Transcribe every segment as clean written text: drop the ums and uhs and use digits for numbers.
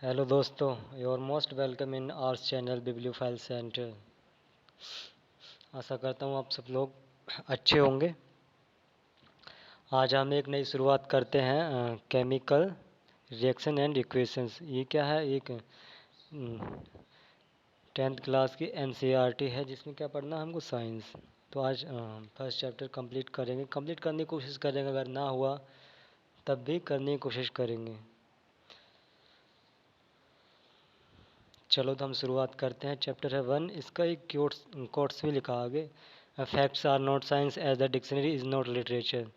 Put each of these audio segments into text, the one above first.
Hello दोस्तों, your most welcome in ours channel bibliophile centre. आशा करता हूँ आप सब लोग अच्छे होंगे। आज हम एक नई शुरुआत करते हैं, केमिकल रिएक्शन एंड इक्वेशंस। ये क्या है? एक 10th क्लास की एनसीईआरटी है जिसमें क्या पढ़ना है हमको, साइंस। तो आज फर्स्ट चैप्टर कंप्लीट करेंगे, कंप्लीट करने की कोशिश करेंगे। अगर ना हुआ तब भी करने की कोशिश करेंगे। चलो तो हम शुरुआत करते हैं। चैप्टर है 1। इसका एक कोट्स भी लिखा आगे, facts are not science as the dictionary is not literature.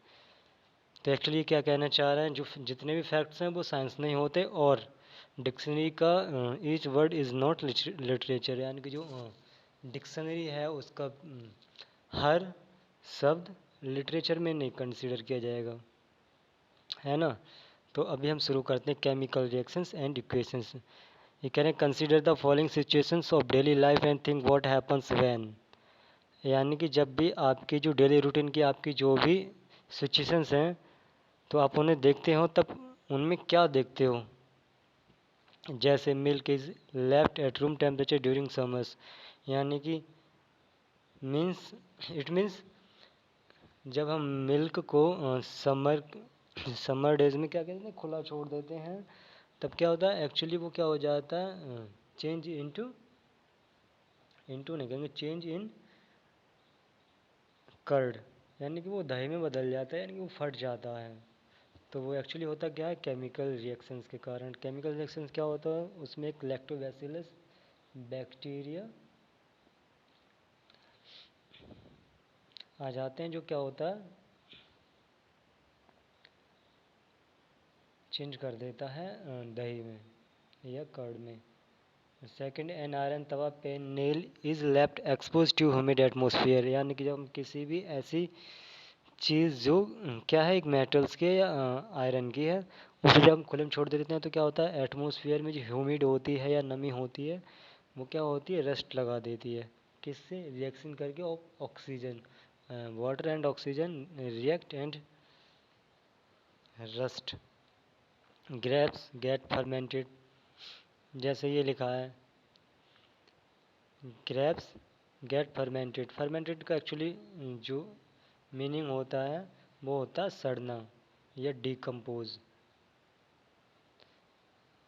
तो एक्चुअली क्या कहना चाह रहे हैं, जो जितने भी फैक्ट्स हैं वो साइंस नहीं होते, और डिक्शनरी का each word is not literature, यानी कि जो डिक्शनरी है उसका हर शब्द लिटरेचर में नहीं कंसिडर किया जाएगा, है ना। तो अभी हम शुरू करते हैं केमिकल रिएक्शंस एंड इक्वेशंस। ये कह रहे हैं, consider the following situations of daily life and think what happens when. यानी कि जब भी आपकी जो डेली रूटीन की आपकी जो भी सिचुएशंस हैं, तो आप उन्हें देखते हो तब उनमें क्या देखते हो। जैसे milk is left at room temperature during summers, यानी कि मीन्स इट मीन्स जब हम मिल्क को समर डेज में क्या कहते हैं, खुला छोड़ देते हैं, तब क्या होता है, एक्चुअली वो क्या हो जाता है, चेंज इनटू इनटू नहीं कहेंगे, चेंज इन कर्ड, यानी कि वो दही में बदल जाता है, यानी कि वो फट जाता है। तो वो एक्चुअली होता क्या है, केमिकल रिएक्शंस के कारण। केमिकल रिएक्शंस क्या होता है, उसमें एक लैक्टोबैसिलस बैक्टीरिया आ जाते हैं, जो क्या होता है, चेंज कर देता है दही में या कर्ड में। Second, an iron tawa pan nail is left expose to humid atmosphere, यानी कि जब हम किसी भी ऐसी चीज़ जो क्या है, एक मेटल्स की या आयरन की है, उसे जब हम खुले में छोड़ देते हैं तो क्या होता है, एटमोसफियर में जो ह्यूमिड होती है या नमी होती है, वो क्या होती है, रस्ट लगा देती है। किससे? रिएक्शन करके oxygen, water and oxygen react and rust. Grapes get fermented, जैसे ये लिखा है, ग्रेप्स गेट फर्मेंटेड। फर्मेंटेड का एक्चुअली जो मीनिंग होता है वो होता है सड़ना या decompose.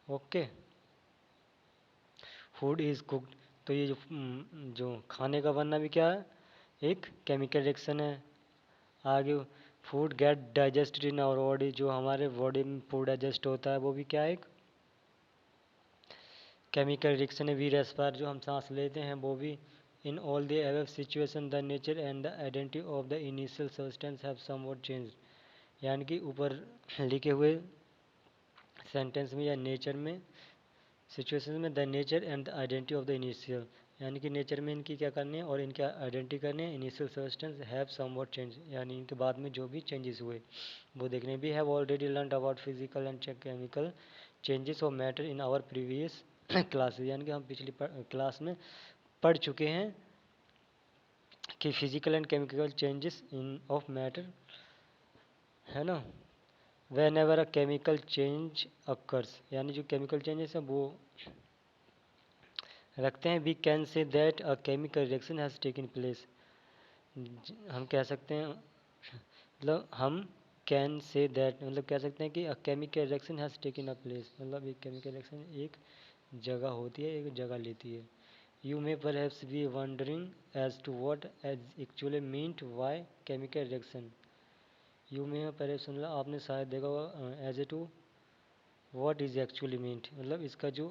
Okay. Food is cooked, तो ये जो खाने का बनना भी क्या है, एक केमिकल रिएक्शन है। आगे, food get digested in our body, जो हमारे बॉडी में फूड डाइजेस्ट होता है वो भी क्या है, एक केमिकल रिएक्शन है। वी रेस्पायर, जो हम सांस लेते हैं वो भी। In all the above situation the nature and the identity of the initial substance have somewhat change, यानी कि ऊपर लिखे हुए सेंटेंस में या नेचर में, सिचुएशन में, the nature and the identity of the initial, यानी कि नेचर में इनकी क्या करनी है और इनकी आइडेंटिटी करनी है। Initial substance have somewhat change, यानी इनके बाद में जो भी चेंजेस हुए वो देखने। We have already learn about physical and chemical changes of matter in our previous classes, यानी कि हम पिछली क्लास में पढ़ चुके हैं कि physical and chemical changes in of matter, है ना। Whenever a chemical change occurs, यानी जो केमिकल चेंजेस हैं वो रखते हैं। We can say that a chemical reaction has taken place, हम कह सकते हैं, मतलब हम कैन से दैट मतलब कह सकते हैं कि अ chemical reaction has taken a place, मतलब एक केमिकल रिएक्शन एक जगह होती है, एक जगह लेती है। You may perhaps be wondering as to what as actually meant by chemical reaction. You may perhaps मतलब आपने शायद देखा होगा, as a to what is actually meant, मतलब इसका जो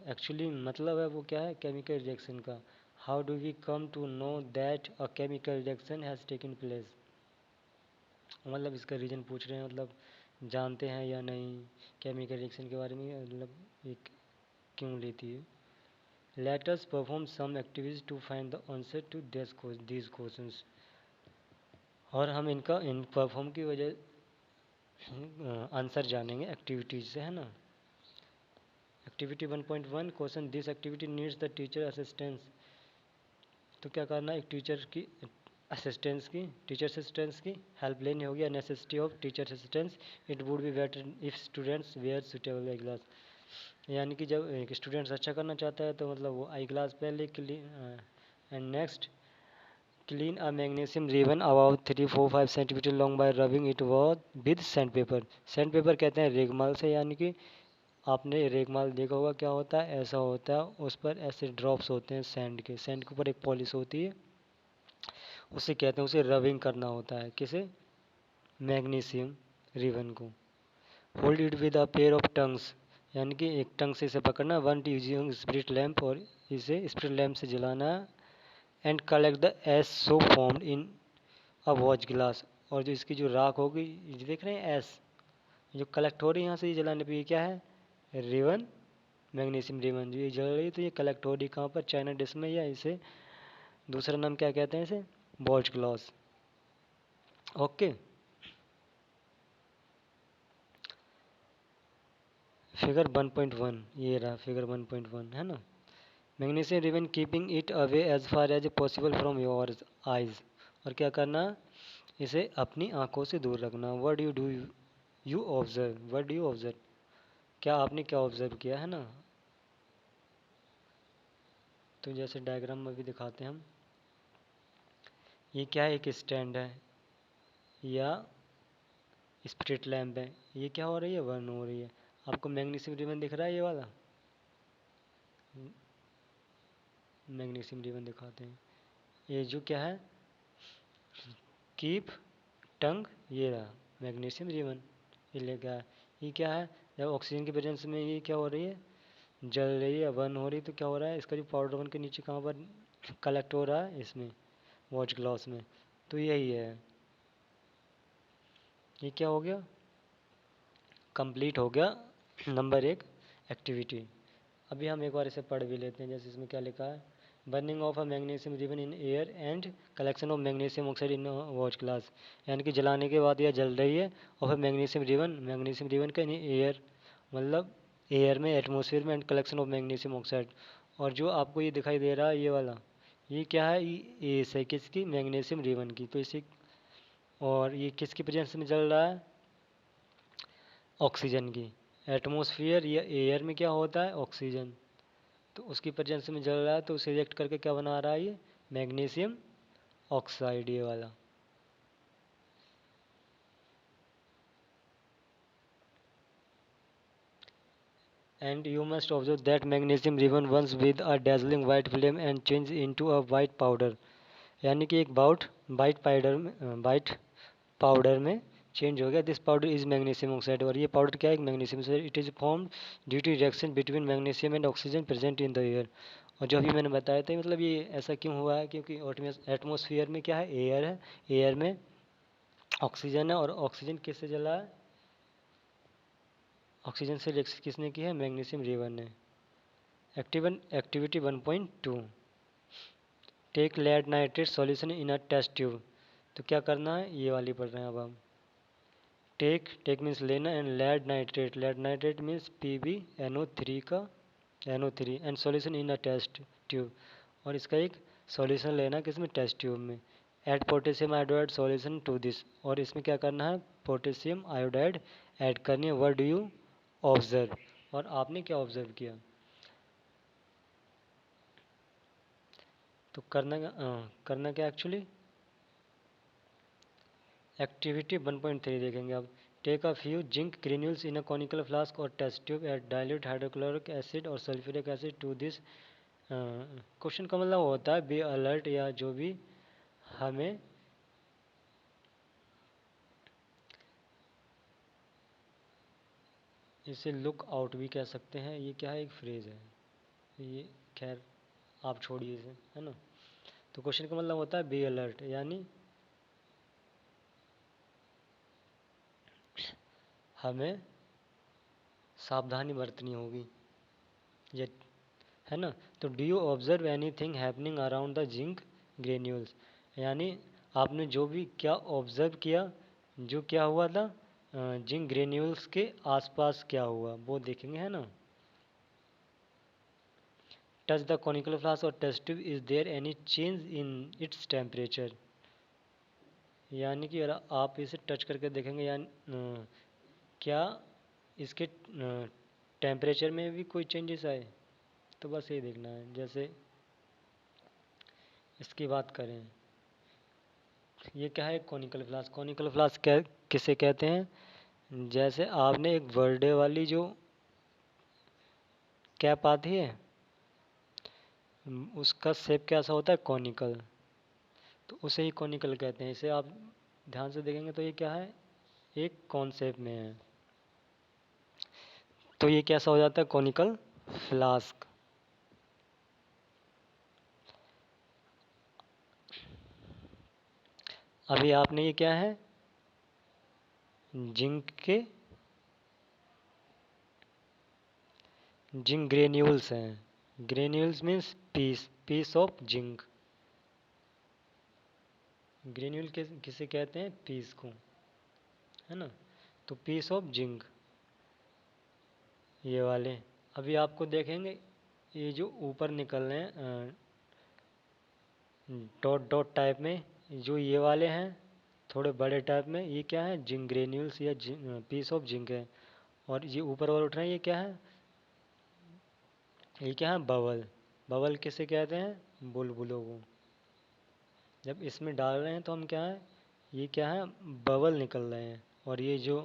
एक्चुअली मतलब है वो क्या है, केमिकल रिएक्शन का। How do we come to know that a chemical reaction has taken place, मतलब इसका रीज़न पूछ रहे हैं, मतलब जानते हैं या नहीं केमिकल रिएक्शन के बारे में, मतलब एक क्यों लेती है। Let us perform some activities to find the answer to these questions, और हम इनका इन परफॉर्म की वजह आंसर जानेंगे एक्टिविटीज से, है ना। Activity 1.1 question, this activity needs the teacher assistance. तो क्या करना है, एक टीचर की टीचर असिस्टेंस की हेल्प लेनी होगी। Necessity of teacher assistance, it would be better if students wear suitable glass. यानी कि जब एक स्टूडेंट्स अच्छा करना चाहता है तो मतलब वो आई ग्लास पहले and next clean a magnesium ribbon about 3-4-5 centimetre long bye rubbing it was with sand paper. Sand paper कहते हैं रेगमाल से, यानी कि आपने रेगमाल देखा होगा क्या होता है, ऐसा होता है, उस पर ऐसे ड्रॉप्स होते हैं सैंड के, सैंड के ऊपर एक पॉलिश होती है, उसे कहते हैं, उसे रबिंग करना होता है, किसे, मैग्नीशियम रिबन को। Hold it with a pair of tongues, यानी कि एक टंग से इसे पकड़ना, वन यूजिंग स्पिरिट लैम्प, और इसे स्पिरिट लैम्प से जलाना, and collect the S so formed in a watch glass, और जो इसकी जो राख होगी, ये देख रहे हैं एस जो कलेक्ट हो रही है यहाँ से ये जलाने पे, ये क्या है, रिबन, मैग्नीशियम रिबन, जो ये जल रही है तो ये कलेक्ट हो रही कहाँ पर, चाइना डिश में, या इसे दूसरा नाम क्या कहते हैं इसे, वॉच ग्लास। ओके, फिगर 1.1 ये रहा, फिगर 1.1 है ना। Magnesium ribbon keeping it away as far as possible from your eyes, और क्या करना, इसे अपनी आंखों से दूर रखना। What do you observe, what do you observe, क्या आपने क्या ऑब्जर्व किया है ना। तो जैसे डायग्राम में भी दिखाते हैं हम, ये क्या है, एक स्टैंड है या स्प्रिट लैम्प है, ये क्या हो रही है, बर्न हो रही है। आपको मैग्नीशियम रिबन दिख रहा है, ये वाला मैग्नीशियम रिबन दिखाते हैं, ये जो क्या है, कीप टंग, ये रहा मैग्नीशियम रिबन, ये लेके आया। ये क्या है, जब ऑक्सीजन की प्रेजेंस में ये क्या हो रही है, जल रही है, बर्न हो रही है, तो क्या हो रहा है, इसका जो पाउडर बन के नीचे कहाँ पर कलेक्ट हो रहा है, इसमें वॉच ग्लास में, तो यही है, ये क्या हो गया, कंप्लीट हो गया नंबर 1 एक्टिविटी। अभी हम एक बार इसे पढ़ भी लेते हैं, जैसे इसमें क्या लिखा है, burning of a magnesium ribbon in air and collection of magnesium oxide in watch glass, यानी कि जलाने के बाद यह जल रही है, और फिर मैग्नीशियम रिबन का इन एयर, मतलब एयर में, एटमोसफेयर में, and collection of magnesium oxide, और जो आपको ये दिखाई दे रहा है ये वाला, ये क्या है, ये है किसकी, मैग्नीशियम रिबन की, तो इसे, और ये किसकी प्रेजेंस में जल रहा है, ऑक्सीजन की। एटमॉस्फेयर या एयर में क्या होता है, ऑक्सीजन, तो उसकी प्रेजेंस में जल रहा है, तो उसे रिएक्ट करके क्या बना रहा है, ये मैग्नीशियम ऑक्साइड, ये वाला। And you must observe that magnesium ribbon once with a dazzling white flame and change into a white powder, यानी कि एक वाइट पाउडर में चेंज हो गया। This powder is magnesium oxide, और ये पाउडर क्या है, magnesium oxide. It is form due to reaction between magnesium and oxygen present in the air, और जो अभी मैंने बताया था, मतलब ये ऐसा क्यों हुआ है, क्योंकि एटमोसफियर में क्या है, एयर है, एयर में ऑक्सीजन है, और ऑक्सीजन किससे जला है, ऑक्सीजन से रिएक्शन किसने की है, मैग्नीशियम रिबन ने। Activity 1.2, take lead nitrate solution in a test tube, तो क्या करना है, ये वाली पढ़ रहे हैं अब हम। टेक मीन्स लेना, and lead nitrate means PbNO3 का NO3, and solution in a test tube, और इसका एक सॉल्यूशन लेना किसमें, टेस्ट ट्यूब में। Add potassium iodide solution to this, और इसमें क्या करना है, पोटेशियम आयोडाइड ऐड करनी है। व्हाट डू यू ऑब्जर्व, और आपने क्या ऑब्जर्व किया, तो करना क्या एक्चुअली। एक्टिविटी 1.3 देखेंगे अब। Take a few zinc granules in a conical flask और test tube, add dilute hydrochloric acid और sulphuric acid to this. Question का मतलब होता है बी अलर्ट, या जो भी हमें इसे लुक आउट भी कह सकते हैं, ये क्या है, एक फ्रेज है ये, खैर आप छोड़िए इसे, है ना। तो क्वेश्चन का मतलब होता है बी अलर्ट, यानी हमें सावधानी बरतनी होगी, ये है ना। तो do you observe any thing happening around the zinc granules, यानी आपने जो भी क्या ऑब्जर्व किया, जो क्या हुआ था जिंक ग्रेन्यूल्स के आसपास क्या हुआ, वो देखेंगे, है ना। टच द कॉनिकल फ्लास्क और test tube, is there any change in its temperature, यानी कि अगर आप इसे टच करके देखेंगे, यानी क्या इसके टेम्परेचर में भी कोई चेंजेस आए, तो बस ये देखना है। जैसे इसकी बात करें, ये क्या है, कॉनिकल फ्लास्क। कॉनिकल फ्लास्क क्या किसे कहते हैं, जैसे आपने एक बर्थडे वाली जो कैप आती है, उसका शेप कैसा होता है, कॉनिकल, तो उसे ही कॉनिकल कहते हैं। इसे आप ध्यान से देखेंगे तो ये क्या है, एक कॉन शेप में है, तो ये कैसा हो जाता है, कॉनिकल फ्लास्क। अभी आपने ये क्या है, जिंक के जिंक ग्रेन्यूल्स हैं। Granules means piece of zinc. Granule किसे कहते हैं, पीस को, है ना। तो पीस ऑफ जिंक ये वाले। अभी आपको देखेंगे ये जो ऊपर निकल रहे हैं डॉट डॉट टाइप में, जो ये वाले हैं थोड़े बड़े टाइप में, ये क्या है, जिंक ग्रेन्यूल्स या पीस ऑफ जिंक है। और ये ऊपर और उठ रहे हैं, ये क्या है, ये क्या है, बबल। बबल किसे कहते हैं, बुलबुलों को। जब इसमें डाल रहे हैं तो हम क्या है, ये क्या है, बबल निकल रहे हैं। और ये जो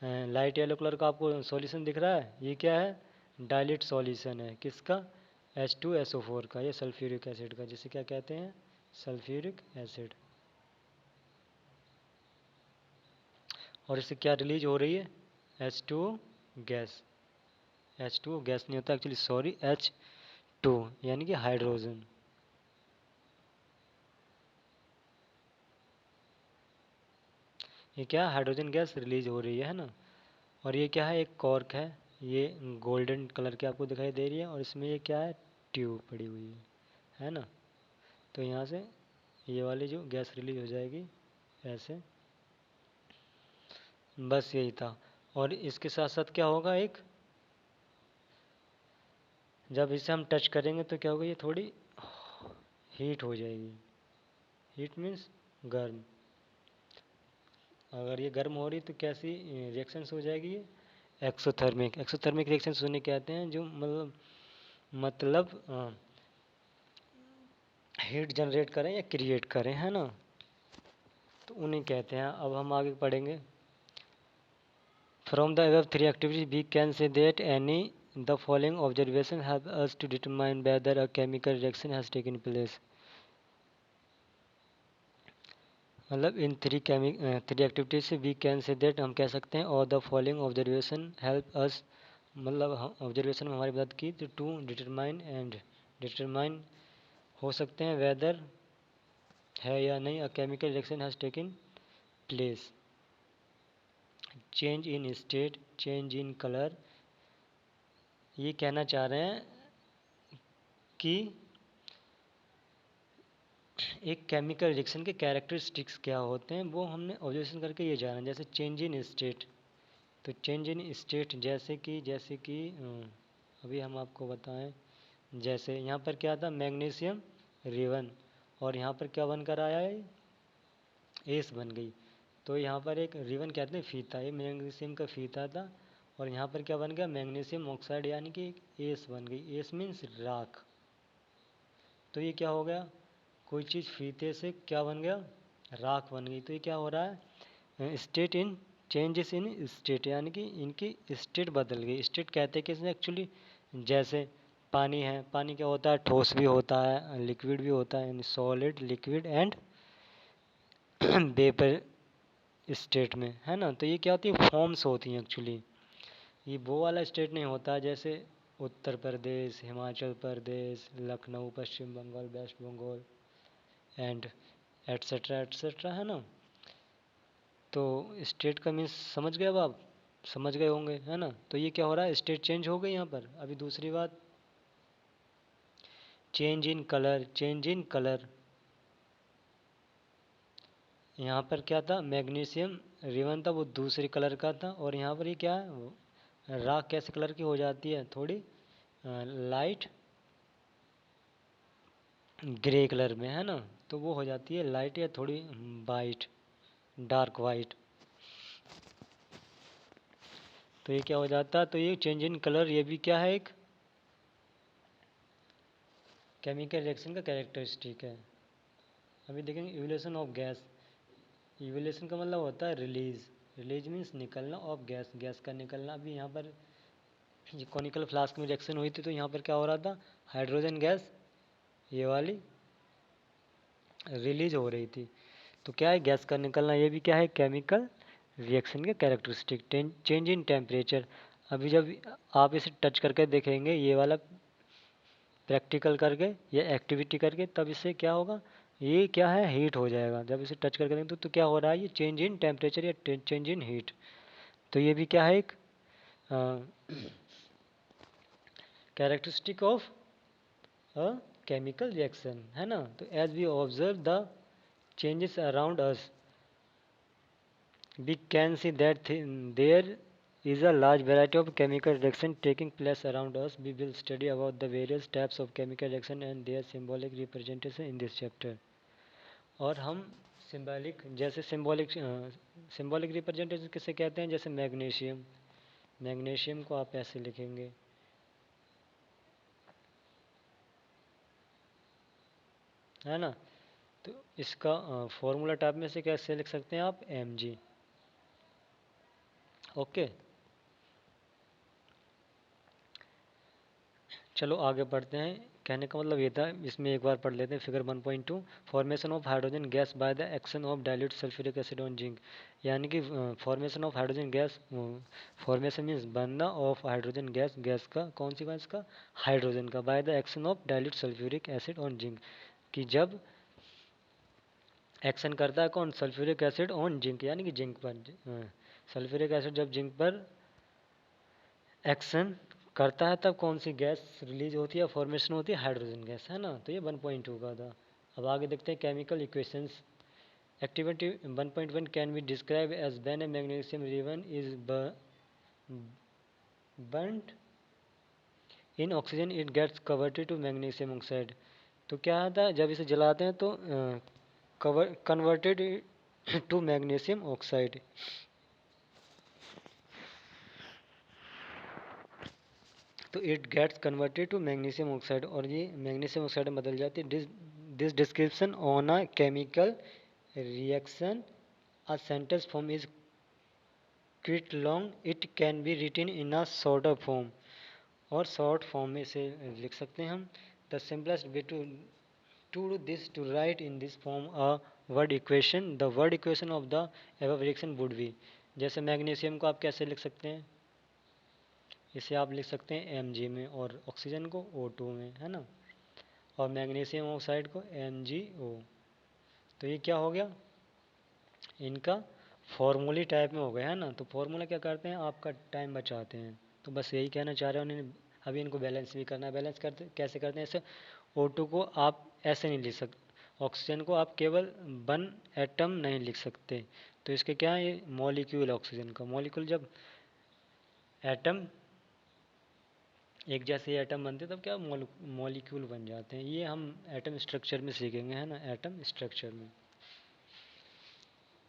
लाइट येलो कलर का आपको सॉल्यूशन दिख रहा है, ये क्या है, डाइल्यूट सॉल्यूशन है, किसका, H2SO4 का, ये सल्फ्यूरिक एसिड का, जिसे क्या कहते हैं, सल्फ्यूरिक एसिड। और इससे क्या रिलीज हो रही है, H2O गैस। H2O गैस नहीं होता एक्चुअली, सॉरी, H2 यानी कि हाइड्रोजन। ये क्या, हाइड्रोजन गैस रिलीज हो रही है ना। और ये क्या है, एक कॉर्क है, ये गोल्डन कलर की आपको दिखाई दे रही है, और इसमें ये क्या है, ट्यूब पड़ी हुई है ना। तो यहाँ से ये वाली जो गैस रिलीज हो जाएगी ऐसे। बस यही था। और इसके साथ साथ क्या होगा, एक जब इसे हम टच करेंगे तो क्या होगा, ये थोड़ी हीट हो जाएगी। हीट मीन्स गर्म। अगर ये गर्म हो रही तो कैसी रिएक्शंस हो जाएगी, ये एक्सोथर्मिक। एक्सोथर्मिक रिएक्शंस उन्हें कहते हैं जो मतलब हीट जनरेट करें या क्रिएट करें, है ना, तो उन्हें कहते हैं। अब हम आगे पढ़ेंगे। From the above three activities we can say that any the following observation help us to determine whether a chemical reaction has taken place। मतलब इन थ्री एक्टिविटीज से वी कैन से दैट, हम कह सकते हैं, और the following observation help us, मतलब observation में हमारी मदद की, तो टू डिटरमाइन एंड डिटरमाइन हो सकते हैं वेदर है या नहीं अ chemical reaction has taken place. Change in state, change in colour, ये कहना चाह रहे हैं कि एक केमिकल रिएक्शन के कैरेक्टरिस्टिक्स क्या होते हैं, वो हमने ऑब्जर्वेशन करके ये जाना। जैसे चेंज इन स्टेट, तो चेंज इन स्टेट जैसे कि अभी हम आपको बताएं, जैसे यहाँ पर क्या था, मैग्नीशियम रिवन, और यहाँ पर क्या बनकर आया है, एस बन गई। तो यहाँ पर एक रिवन कहते हैं फीता, ये मैग्नीशियम का फीता था, और यहाँ पर क्या बन गया, मैग्नीशियम ऑक्साइड, यानी कि एक एस बन गई। एस मीन्स राख। तो ये क्या हो गया, कोई चीज़ फीते से क्या बन गया, राख बन गई। तो ये क्या हो रहा है, state in changes in state, यानी कि इनकी स्टेट बदल गई। स्टेट कहते हैं कि इसमें एक्चुअली, जैसे पानी है, पानी क्या होता है, ठोस भी होता है, लिक्विड भी होता है, यानी solid, liquid and vapour state में, है ना। तो ये क्या होती है, फॉर्म्स होती हैं एक्चुअली। ये वो वाला स्टेट नहीं होता जैसे Uttar Pradesh, Himachal Pradesh, Lucknow, Paschim Bangal, West Bengal and etcetera etcetera, है ना। तो स्टेट का मीन्स समझ गए, अब आप समझ गए होंगे, है ना। तो ये क्या हो रहा है, स्टेट चेंज हो गई यहाँ पर। अभी दूसरी बात, change in colour, change in colour, यहाँ पर क्या था, मैग्नीशियम रिवन था, वो दूसरे कलर का था, और यहाँ पर ये क्या है, राख कैसे कलर की हो जाती है, थोड़ी लाइट ग्रे कलर में, है ना। तो वो हो जाती है लाइट या थोड़ी वाइट, डार्क वाइट। तो ये क्या हो जाता है, तो ये चेंज इन कलर ये भी क्या है, एक केमिकल रिएक्शन का कैरेक्टरिस्टिक है। अभी देखेंगे इवोल्यूशन ऑफ गैस। इवोल्यूशन का मतलब होता है रिलीज, रिलीज मीन्स निकलना ऑफ गैस, गैस का निकलना। अभी यहाँ पर ये कॉनिकल फ्लास्क में रिएक्शन हुई थी तो यहाँ पर क्या हो रहा था, हाइड्रोजन गैस ये वाली रिलीज हो रही थी। तो क्या है, गैस का निकलना, ये भी क्या है, केमिकल रिएक्शन के कैरेक्टरिस्टिक। चेंज इन टेम्परेचर, अभी जब आप इसे टच करके देखेंगे ये वाला प्रैक्टिकल करके या एक्टिविटी करके, तब इससे क्या होगा, ये क्या है, हीट हो जाएगा। जब इसे टच करके देखेंगे तो क्या हो रहा है, ये चेंज इन टेम्परेचर या चेंज इन हीट। तो ये भी क्या है, एक characteristic of a chemical reaction, है ना। तो as we observe the changes around us, we can see that there is a large variety of chemical reaction taking place around us. We will study about the various types of chemical reaction and their symbolic representation in this chapter. और हम symbolic, जैसे symbolic representation किसे कहते हैं, जैसे magnesium, magnesium को आप ऐसे लिखेंगे, है ना। तो इसका फॉर्मूला टाइप में से कैसे लिख सकते हैं आप, Mg। ओके, चलो आगे बढ़ते हैं। कहने का मतलब ये था, इसमें एक बार पढ़ लेते हैं figure 1.2। Formation of hydrogen gas by the action of dilute sulphuric acid on zinc, यानी कि formation of hydrogen gas, formation means बनना ऑफ हाइड्रोजन गैस, गैस का कौन सी गैस का, हाइड्रोजन का, by the action of dilute sulphuric acid on zinc, कि जब action करता है कौन, सल्फ्यूरिक एसिड ऑन जिंक, यानी कि जिंक पर, सल्फ्यूरिक एसिड जब जिंक पर एक्शन करता है तब कौन सी गैस रिलीज होती है, फॉर्मेशन होती है हाइड्रोजन गैस, है ना। तो ये 1.2 का था। अब आगे देखते हैं chemical equations. Activity 1.1 can be describe as when a magnesium ribbon is burned in oxygen it gets converted to magnesium oxide. तो क्या आता है, जब इसे जलाते हैं तो कन्वर्टेड टू मैग्नीशियम ऑक्साइड, तो it gets converted to magnesium oxide, और ये मैग्नीशियम ऑक्साइड में बदल जाती है। This description on a chemical reaction a sentence form is quite long, it can be written in a shorter form, और short form में इसे लिख सकते हैं हम। The simplest way to do this to write in this form a word equation, the word equation of the above reaction would be, जैसे magnesium को आप कैसे लिख सकते हैं, इसे आप लिख सकते हैं Mg में, और ऑक्सीजन को O2 में, है ना, और मैग्नीशियम ऑक्साइड को MgO। तो ये क्या हो गया, इनका फॉर्मूली टाइप में हो गया, है ना। तो फॉर्मूला क्या करते हैं, आपका टाइम बचाते हैं। तो बस यही कहना चाह रहे हैं उन्होंने। अभी इनको बैलेंस भी करना है। बैलेंस करते कैसे करते हैं, ऐसे O2 को आप ऐसे नहीं लिख सकते, ऑक्सीजन को आप केवल 1 एटम नहीं लिख सकते। तो इसके क्या है, ये मॉलिक्यूल ऑक्सीजन का, मॉलिक्यूल जब एटम एक जैसे एटम बनते तब क्या मॉलिक्यूल बन जाते हैं। ये हम एटम स्ट्रक्चर में सीखेंगे, है ना, एटम स्ट्रक्चर में।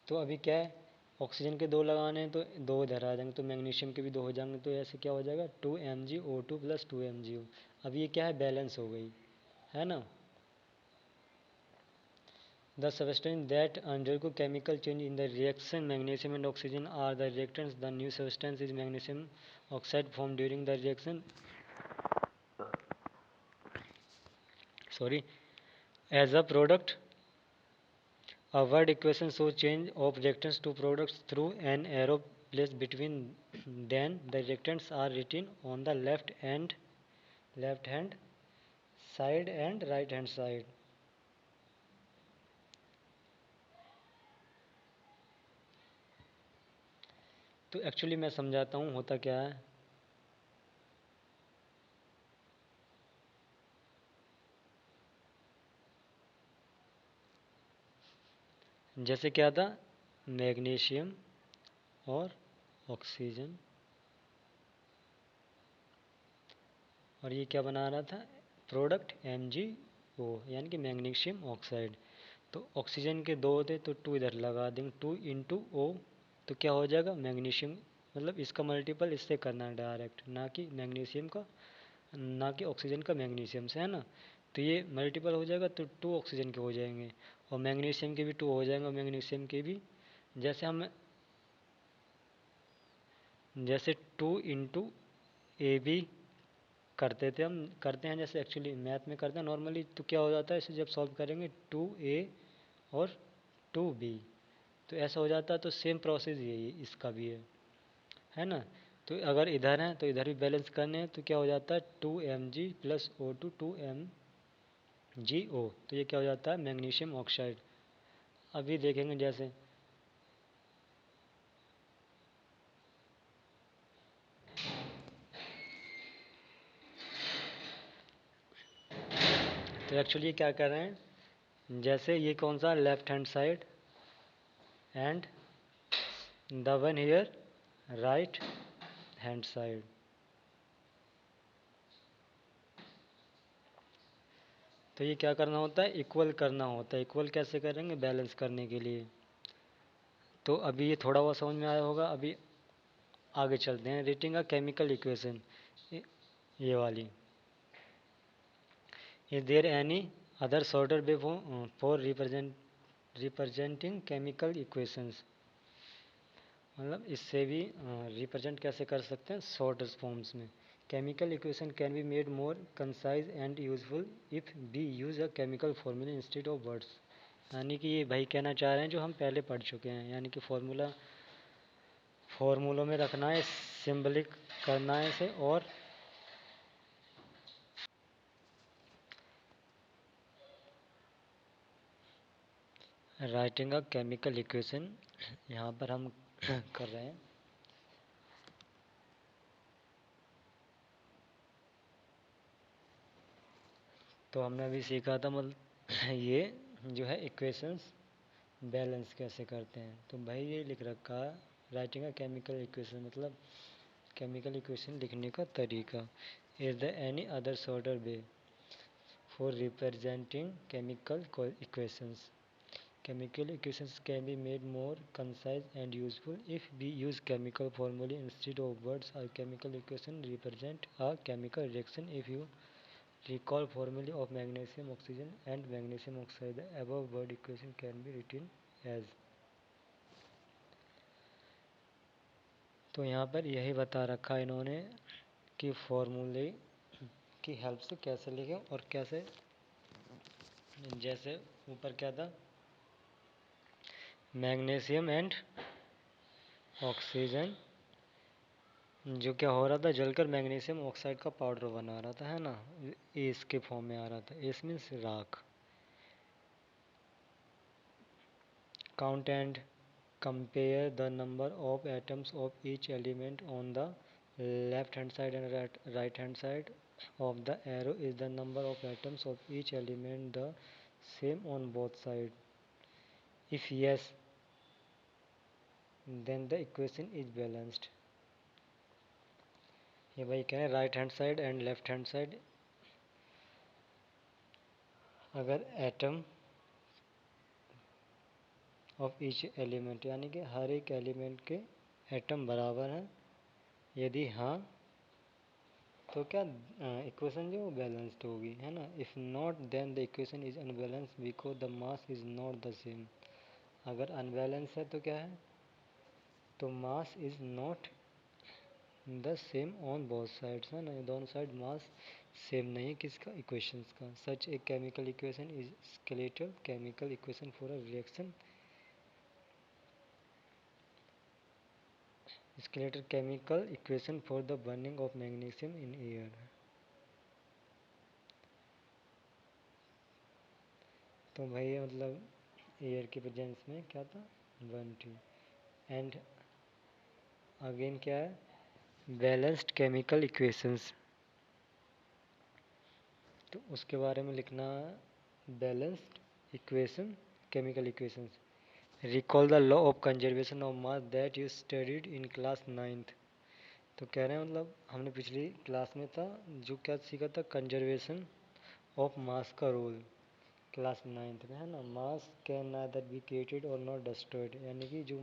तो अभी क्या है, ऑक्सीजन के 2 लगाने हैं तो 2 इधर आ जाएंगे, तो मैग्नीशियम के भी 2 हो जाएंगे, तो ऐसे क्या हो जाएगा, 2 MgO2 + 2 MgO। अब ये क्या है, बैलेंस हो गई, है ना। The substance that undergo chemical change in the reaction magnesium and oxygen are the reactants. The new substance is magnesium oxide form during the reaction, sorry, as a product. A word equation shows change of reactants to products through an arrow placed between. Then the reactants are written on the left hand side and right hand side. तो actually मैं समझाता हूँ होता क्या है। जैसे क्या था, मैग्नीशियम और ऑक्सीजन, और ये क्या बना रहा था, प्रोडक्ट MgO, यानी कि मैग्नीशियम ऑक्साइड। तो ऑक्सीजन के 2 थे तो 2 इधर लगा देंगे, 2 × O, तो क्या हो जाएगा, मैग्नीशियम मतलब इसका मल्टीपल इससे करना है डायरेक्ट, ना कि मैग्नीशियम का, ना कि ऑक्सीजन का मैग्नीशियम से, है ना। तो ये मल्टीपल हो जाएगा तो 2 ऑक्सीजन के हो जाएंगे, और मैग्नीशियम के भी 2 हो जाएंगे, और मैग्नीशियम के भी जैसे हम जैसे 2 इंटू ए बी करते थे, हम करते हैं जैसे एक्चुअली मैथ में करते हैं नॉर्मली, तो क्या हो जाता है इसे जब सॉल्व करेंगे 2a और 2b, तो ऐसा हो जाता है। तो सेम प्रोसेस यही इसका भी है ना। तो अगर इधर है तो इधर भी बैलेंस करने हैं, तो क्या हो जाता है 2Mg प्लस O2 2MgO, तो ये क्या हो जाता है मैग्नीशियम ऑक्साइड। अभी देखेंगे जैसे तो एक्चुअली क्या कर रहे हैं, जैसे ये कौन सा left hand side and the one here right hand side. तो ये क्या करना होता है, इक्वल करना होता है। इक्वल कैसे करेंगे, बैलेंस करने के लिए। तो अभी ये थोड़ा बहुत समझ में आया होगा। अभी आगे चलते हैं, रेटिंग अ केमिकल इक्वेशन, ये वाली। Is there any other shorter way for representing chemical equations, मतलब इससे भी रिप्रेजेंट कैसे कर सकते हैं शॉर्ट फॉर्म्स में। Chemical equation can be made more concise and useful if be use a chemical formula instead of words. यानी कि ये भाई कहना चाह रहे हैं जो हम पहले पढ़ चुके हैं, यानी कि फॉर्मूलों में रखना है, सिंबलिक करना है इसे। और राइटिंग अ केमिकल इक्वेशन यहाँ पर हम कर रहे हैं। तो हमने अभी सीखा था, मतलब ये जो है इक्वेशंस बैलेंस कैसे करते हैं। तो भाई ये लिख रखा है राइटिंग अ केमिकल इक्वेशन, मतलब केमिकल इक्वेशन लिखने का तरीका। Is the any other shorter way for representing chemical equations. Chemical equations can be made more concise and useful if we use chemical formulae instead of words. A chemical equation represents a chemical reaction. If you recall formulae of magnesium oxygen and magnesium oxide, the above word equation can be written as। तो यहाँ पर यही बता रखा इन्होंने कि फॉर्मूले की हेल्प से कैसे लिखें और कैसे, जैसे ऊपर क्या था, मैग्नीशियम एंड ऑक्सीजन जो क्या हो रहा था, जलकर मैग्नीशियम ऑक्साइड का पाउडर बना रहा था, है ना। एस के फॉर्म में आ रहा था, एस मीन्स राख। Count and compare the number of atoms of each element on the left hand side and right hand side of the arrow. Is the number of atoms of each element the same on both side? If yes, then the equation is balanced। ये भाई कह रहे हैं right hand side and left hand side, अगर atom of each element यानी कि हर एक element के एटम बराबर हैं, यदि हाँ तो क्या इक्वेशन जो बैलेंस्ड होगी, है ना। If not then the equation is unbalance because the mass is not the same. अगर अनबैलेंस है तो क्या है, तो mass is not the same on both sides, है ना। ये दोनों साइड मास सेम नहीं किसका, इक्वेशंस का। Such a chemical equation is skeletal chemical equation for a reaction. Skeletal chemical equation for the burning of magnesium in air. तो भाई मतलब एयर के प्रेजेंस में क्या था, 1 2। एंड अगेन क्या है, बैलेंस्ड केमिकल इक्वेशंस, तो उसके बारे में लिखना balanced equation chemical equations. Recall the law of conservation of mass that you studied in class 9th। तो कह रहे हैं मतलब हमने पिछली क्लास में था जो क्या सीखा था, कंजर्वेशन ऑफ मास का रूल क्लास 9th में, है ना। Mass can neither be created और नॉट डिस्ट्रॉयड, यानी कि जो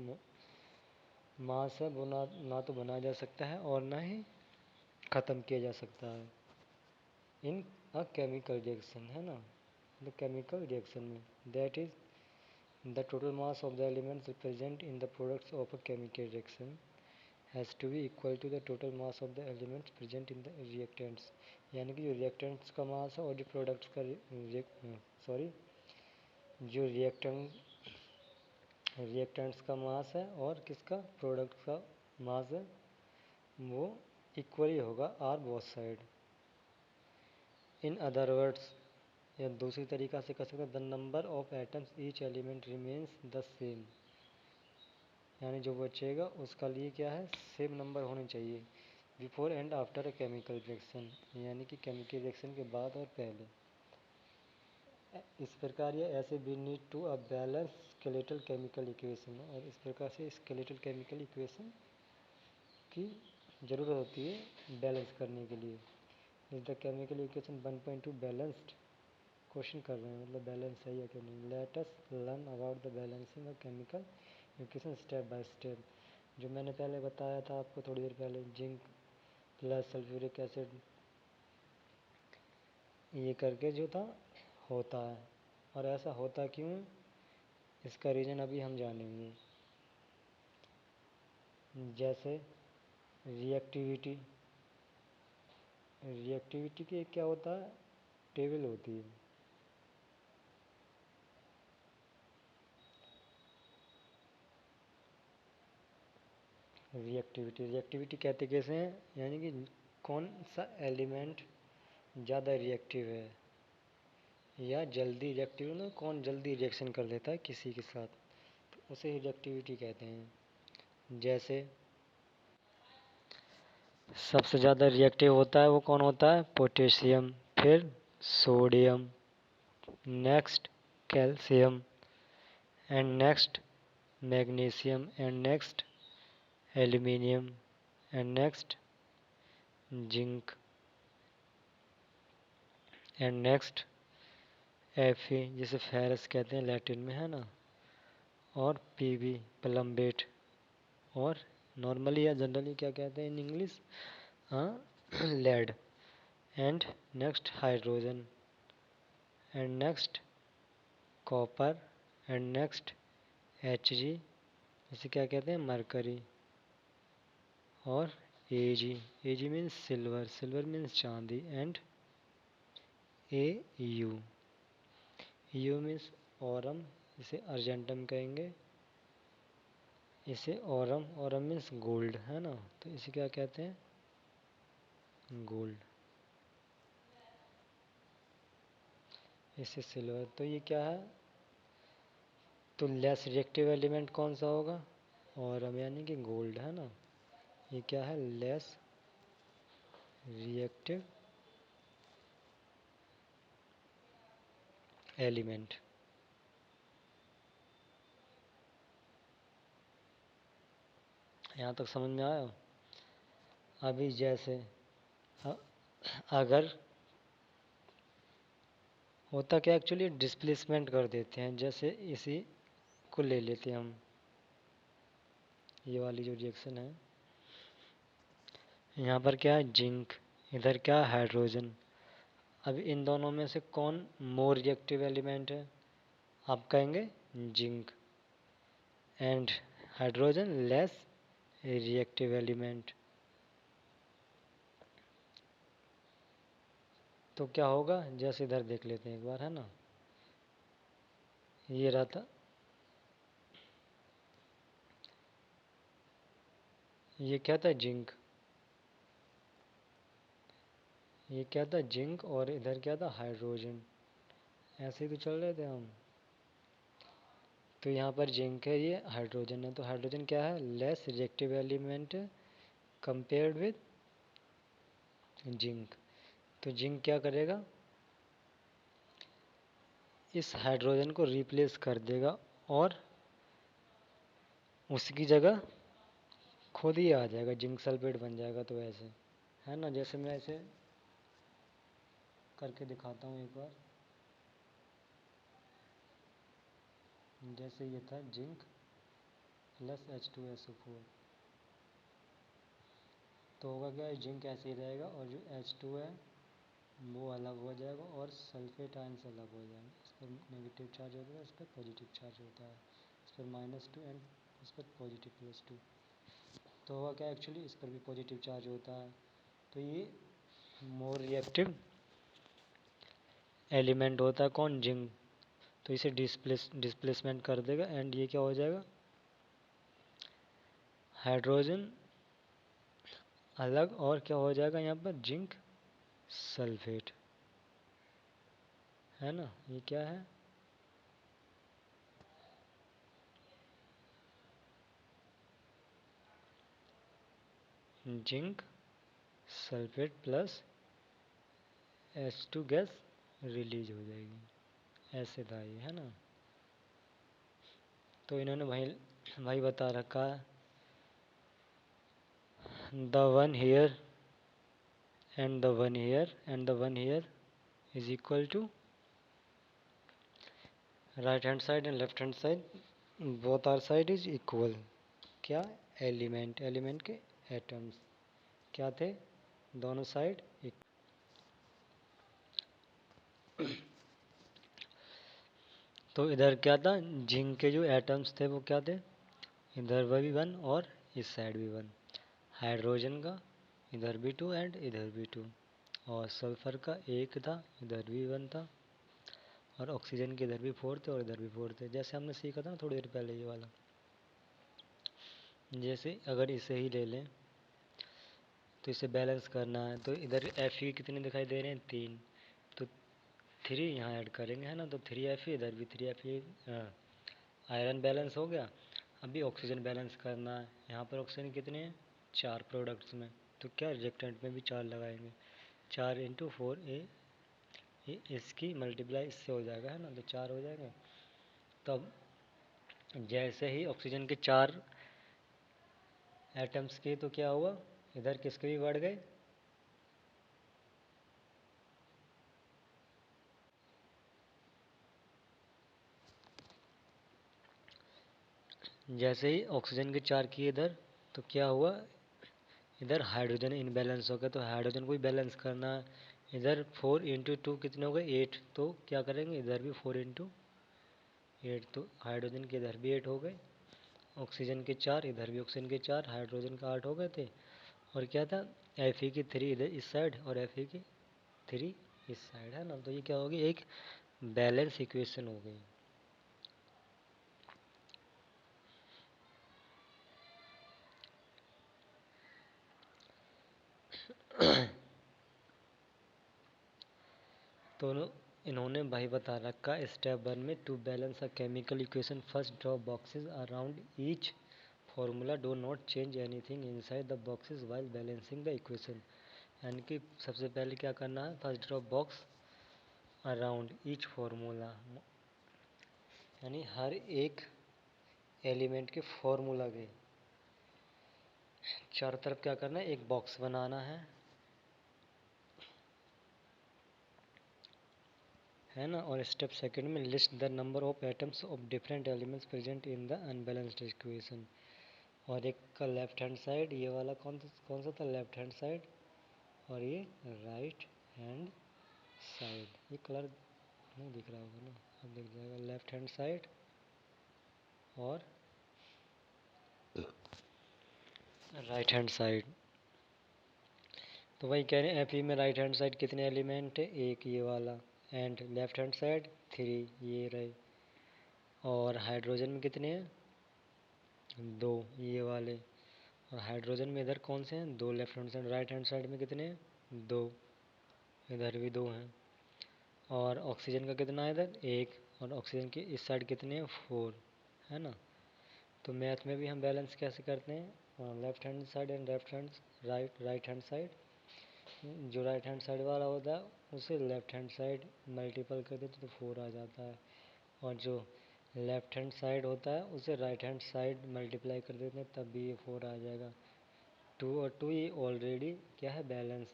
मास है वो ना तो बनाया जा सकता है और ना ही ख़त्म किया जा सकता है इन अ केमिकल रिएक्शन, है ना। द केमिकल रिएक्शन में that is the total mass of the elements present in the products of a chemical reaction has to be equal to the total mass of the elements present in the reactants. यानी कि जो reactants का मास है और जो products का sorry जो reactants का मास है और किसका प्रोडक्ट का मास है वो इक्वली होगा are both side. In other words या दूसरी तरीका से कह सकते हैं the number of atoms each element remains the same. यानी जो बचेगा उसका लिए क्या है सेम नंबर होने चाहिए before and after a chemical reaction, यानी कि केमिकल रिएक्शन के बाद और पहले। इस प्रकार या ऐसे we need to a balance skeletal chemical equation, और इस प्रकार से स्केलेटल केमिकल इक्वेशन की ज़रूरत होती है बैलेंस करने के लिए। Is the chemical equation 1.2 balanced, question कर रहे हैं मतलब बैलेंस है या क्या नहीं। Let us learn about the balancing of chemical equation step by step. जो मैंने पहले बताया था आपको थोड़ी देर पहले, जिंक प्लस सल्फ्यूरिक एसिड ये करके जो था होता है, और ऐसा होता क्यों इसका रीज़न अभी हम जानेंगे। जैसे रिएक्टिविटी, रिएक्टिविटी की क्या होता है टेबल होती है। रिएक्टिविटी कहते कैसे हैं, यानी कि कौन सा एलिमेंट ज़्यादा रिएक्टिव है या जल्दी रिएक्टिव ना, कौन जल्दी रिएक्शन कर लेता है किसी के साथ, तो उसे रिएक्टिविटी कहते हैं। जैसे सबसे ज़्यादा रिएक्टिव होता है वो कौन होता है पोटेशियम, फिर sodium, next calcium, and next magnesium, and next aluminium, and next zinc, and next Fe जिसे फेरस कहते हैं लैटिन में, है ना, और Pb प्लम्बेट, और नॉर्मली या जनरली क्या कहते हैं इन इंग्लिश, हाँ lead, and next hydrogen, and next copper, and next Hg जिसे क्या कहते हैं मरकरी, और Ag means silver, silver means चांदी, एंड Au मीन्स औरम, इसे अर्जेंटम कहेंगे, इसे औरम मीन्स गोल्ड, है ना, तो इसे क्या कहते हैं गोल्ड, इसे सिल्वर। तो ये क्या है, तो लेस रिएक्टिव एलिमेंट कौन सा होगा औरम यानी कि गोल्ड, है ना, ये क्या है लेस रिएक्टिव एलिमेंट। यहाँ तक समझ में आया। अभी जैसे अगर होता क्या एक्चुअली डिस्प्लेसमेंट कर देते हैं, जैसे इसी को ले लेते हैं हम, ये वाली जो रिएक्शन है यहाँ पर क्या है जिंक, इधर क्या है हाइड्रोजन। अब इन दोनों में से कौन मोर रिएक्टिव एलिमेंट है, आप कहेंगे zinc, and hydrogen less reactive element. तो क्या होगा जैसे इधर देख लेते हैं एक बार, है ना, ये रहा था, ये क्या था जिंक, ये क्या था जिंक, और इधर क्या था हाइड्रोजन, ऐसे ही तो चल रहे थे हम। तो यहाँ पर जिंक है, ये हाइड्रोजन है, तो हाइड्रोजन क्या है less reactive element compared with zinc. तो जिंक क्या करेगा इस हाइड्रोजन को रिप्लेस कर देगा और उसकी जगह खुद ही आ जाएगा, जिंक सल्फेट बन जाएगा। तो ऐसे है ना, जैसे मैं ऐसे करके दिखाता हूँ एक बार, जैसे ये था जिंक प्लस H2SO4, तो होगा क्या, जिंक ऐसे ही रहेगा और जो H2 है वो अलग हो जाएगा और सल्फेट आयन से अलग हो जाएगा। इस पर नेगेटिव चार्ज होता है, इस पर पॉजिटिव चार्ज होता है, इस पर -2 एंड इस पर पॉजिटिव +2। तो होगा क्या, एक्चुअली इस पर भी पॉजिटिव चार्ज होता है। तो ये मोर रिएक्टिव एलिमेंट होता है कौन, जिंक। तो इसे डिस्प्लेसमेंट कर देगा एंड ये क्या हो जाएगा, हाइड्रोजन अलग और क्या हो जाएगा यहाँ पर, जिंक सल्फेट, है ना। ये क्या है, zinc sulphate plus H2 gas release हो जाएगी, ऐसे था ये, है ना। तो इन्होंने भाई बता रखा है, the one here and the one here and the one here is equal to right hand side and left hand side, both are side is equal. क्या, एलिमेंट के एटम्स क्या थे, दोनों साइड। तो इधर क्या था, जिंक के जो एटम्स थे वो क्या थे, इधर भी 1 और इस साइड भी 1। हाइड्रोजन का इधर भी 2 एंड इधर भी 2, और सल्फर का 1 था, इधर भी 1 था, और ऑक्सीजन के इधर भी 4 थे और इधर भी 4 थे, जैसे हमने सीखा था ना थोड़ी देर पहले ये वाला। जैसे अगर इसे ही ले लें तो इसे बैलेंस करना है, तो इधर Fe कितने दिखाई दे रहे हैं, 3। तो 3 यहाँ ऐड करेंगे, है ना। तो 3Fe, इधर भी 3Fe, आयरन बैलेंस हो गया। अभी ऑक्सीजन बैलेंस करना है, यहाँ पर ऑक्सीजन कितने हैं, 4 प्रोडक्ट्स में। तो क्या, रिएक्टेंट में भी 4 लगाएंगे, 4 × 4 इसकी मल्टीप्लाई इससे हो जाएगा, है ना। तो 4 हो जाएगा। तब जैसे ही ऑक्सीजन के 4 एटम्स के, तो क्या हुआ, इधर किसके भी बढ़ गए, जैसे ही ऑक्सीजन के 4 किए इधर, तो क्या हुआ, इधर हाइड्रोजन इनबैलेंस हो गया, तो हाइड्रोजन को भी बैलेंस करना है। इधर 4 × 2 कितने हो गए, 8। तो क्या करेंगे, इधर भी 4 × 8, तो हाइड्रोजन के इधर भी 8 हो गए, ऑक्सीजन के 4, इधर भी ऑक्सीजन के 4, हाइड्रोजन का 8 हो गए थे। और क्या था, Fe की 3 इधर इस साइड और Fe की 3 इस साइड, है ना। तो ये क्या होगी, एक बैलेंस इक्वेशन हो गई। तो इन्होंने भाई बता रखा, स्टेप 1 में to balance a chemical equation first draw boxes around each formula, do not change anything inside the boxes while balancing the equation. यानी कि सबसे पहले क्या करना है, first draw box around each formula, यानी हर एक एलिमेंट के फॉर्मूला के चारों तरफ क्या करना है, एक बॉक्स बनाना है ना। और स्टेप सेकंड में list the number of atoms of different elements present in the unbalanced equation. और एक का लेफ्ट हैंड साइड, ये वाला कौन सा था, लेफ्ट हैंड साइड, और ये राइट हैंड साइड। ये कलर नहीं दिख रहा होगा ना, अब दिख जाएगा, लेफ्ट हैंड साइड और राइट हैंड साइड। तो वही कह रहे हैं, Fe में राइट हैंड साइड कितने एलिमेंट है, एक ये वाला, एंड लेफ्ट हैंड साइड 3 ये रहे। और हाइड्रोजन में कितने हैं, 2 ये वाले। और हाइड्रोजन में इधर कौन से हैं, 2 left hand side, right hand side में कितने हैं, 2, इधर भी 2 हैं। और ऑक्सीजन का कितना है इधर, 1, और ऑक्सीजन के इस साइड कितने हैं, 4, है ना। तो मैथ में भी हम बैलेंस कैसे करते हैं, left hand side and left hand right hand side, जो राइट हैंड साइड वाला होता है उसे लेफ्ट हैंड साइड मल्टीपल कर देते तो 4 आ जाता है, और जो लेफ्ट हैंड साइड होता है उसे राइट हैंड साइड मल्टीप्लाई कर देते हैं तब भी ये 4 आ जाएगा। 2 और 2 ये ऑलरेडी क्या है, बैलेंस।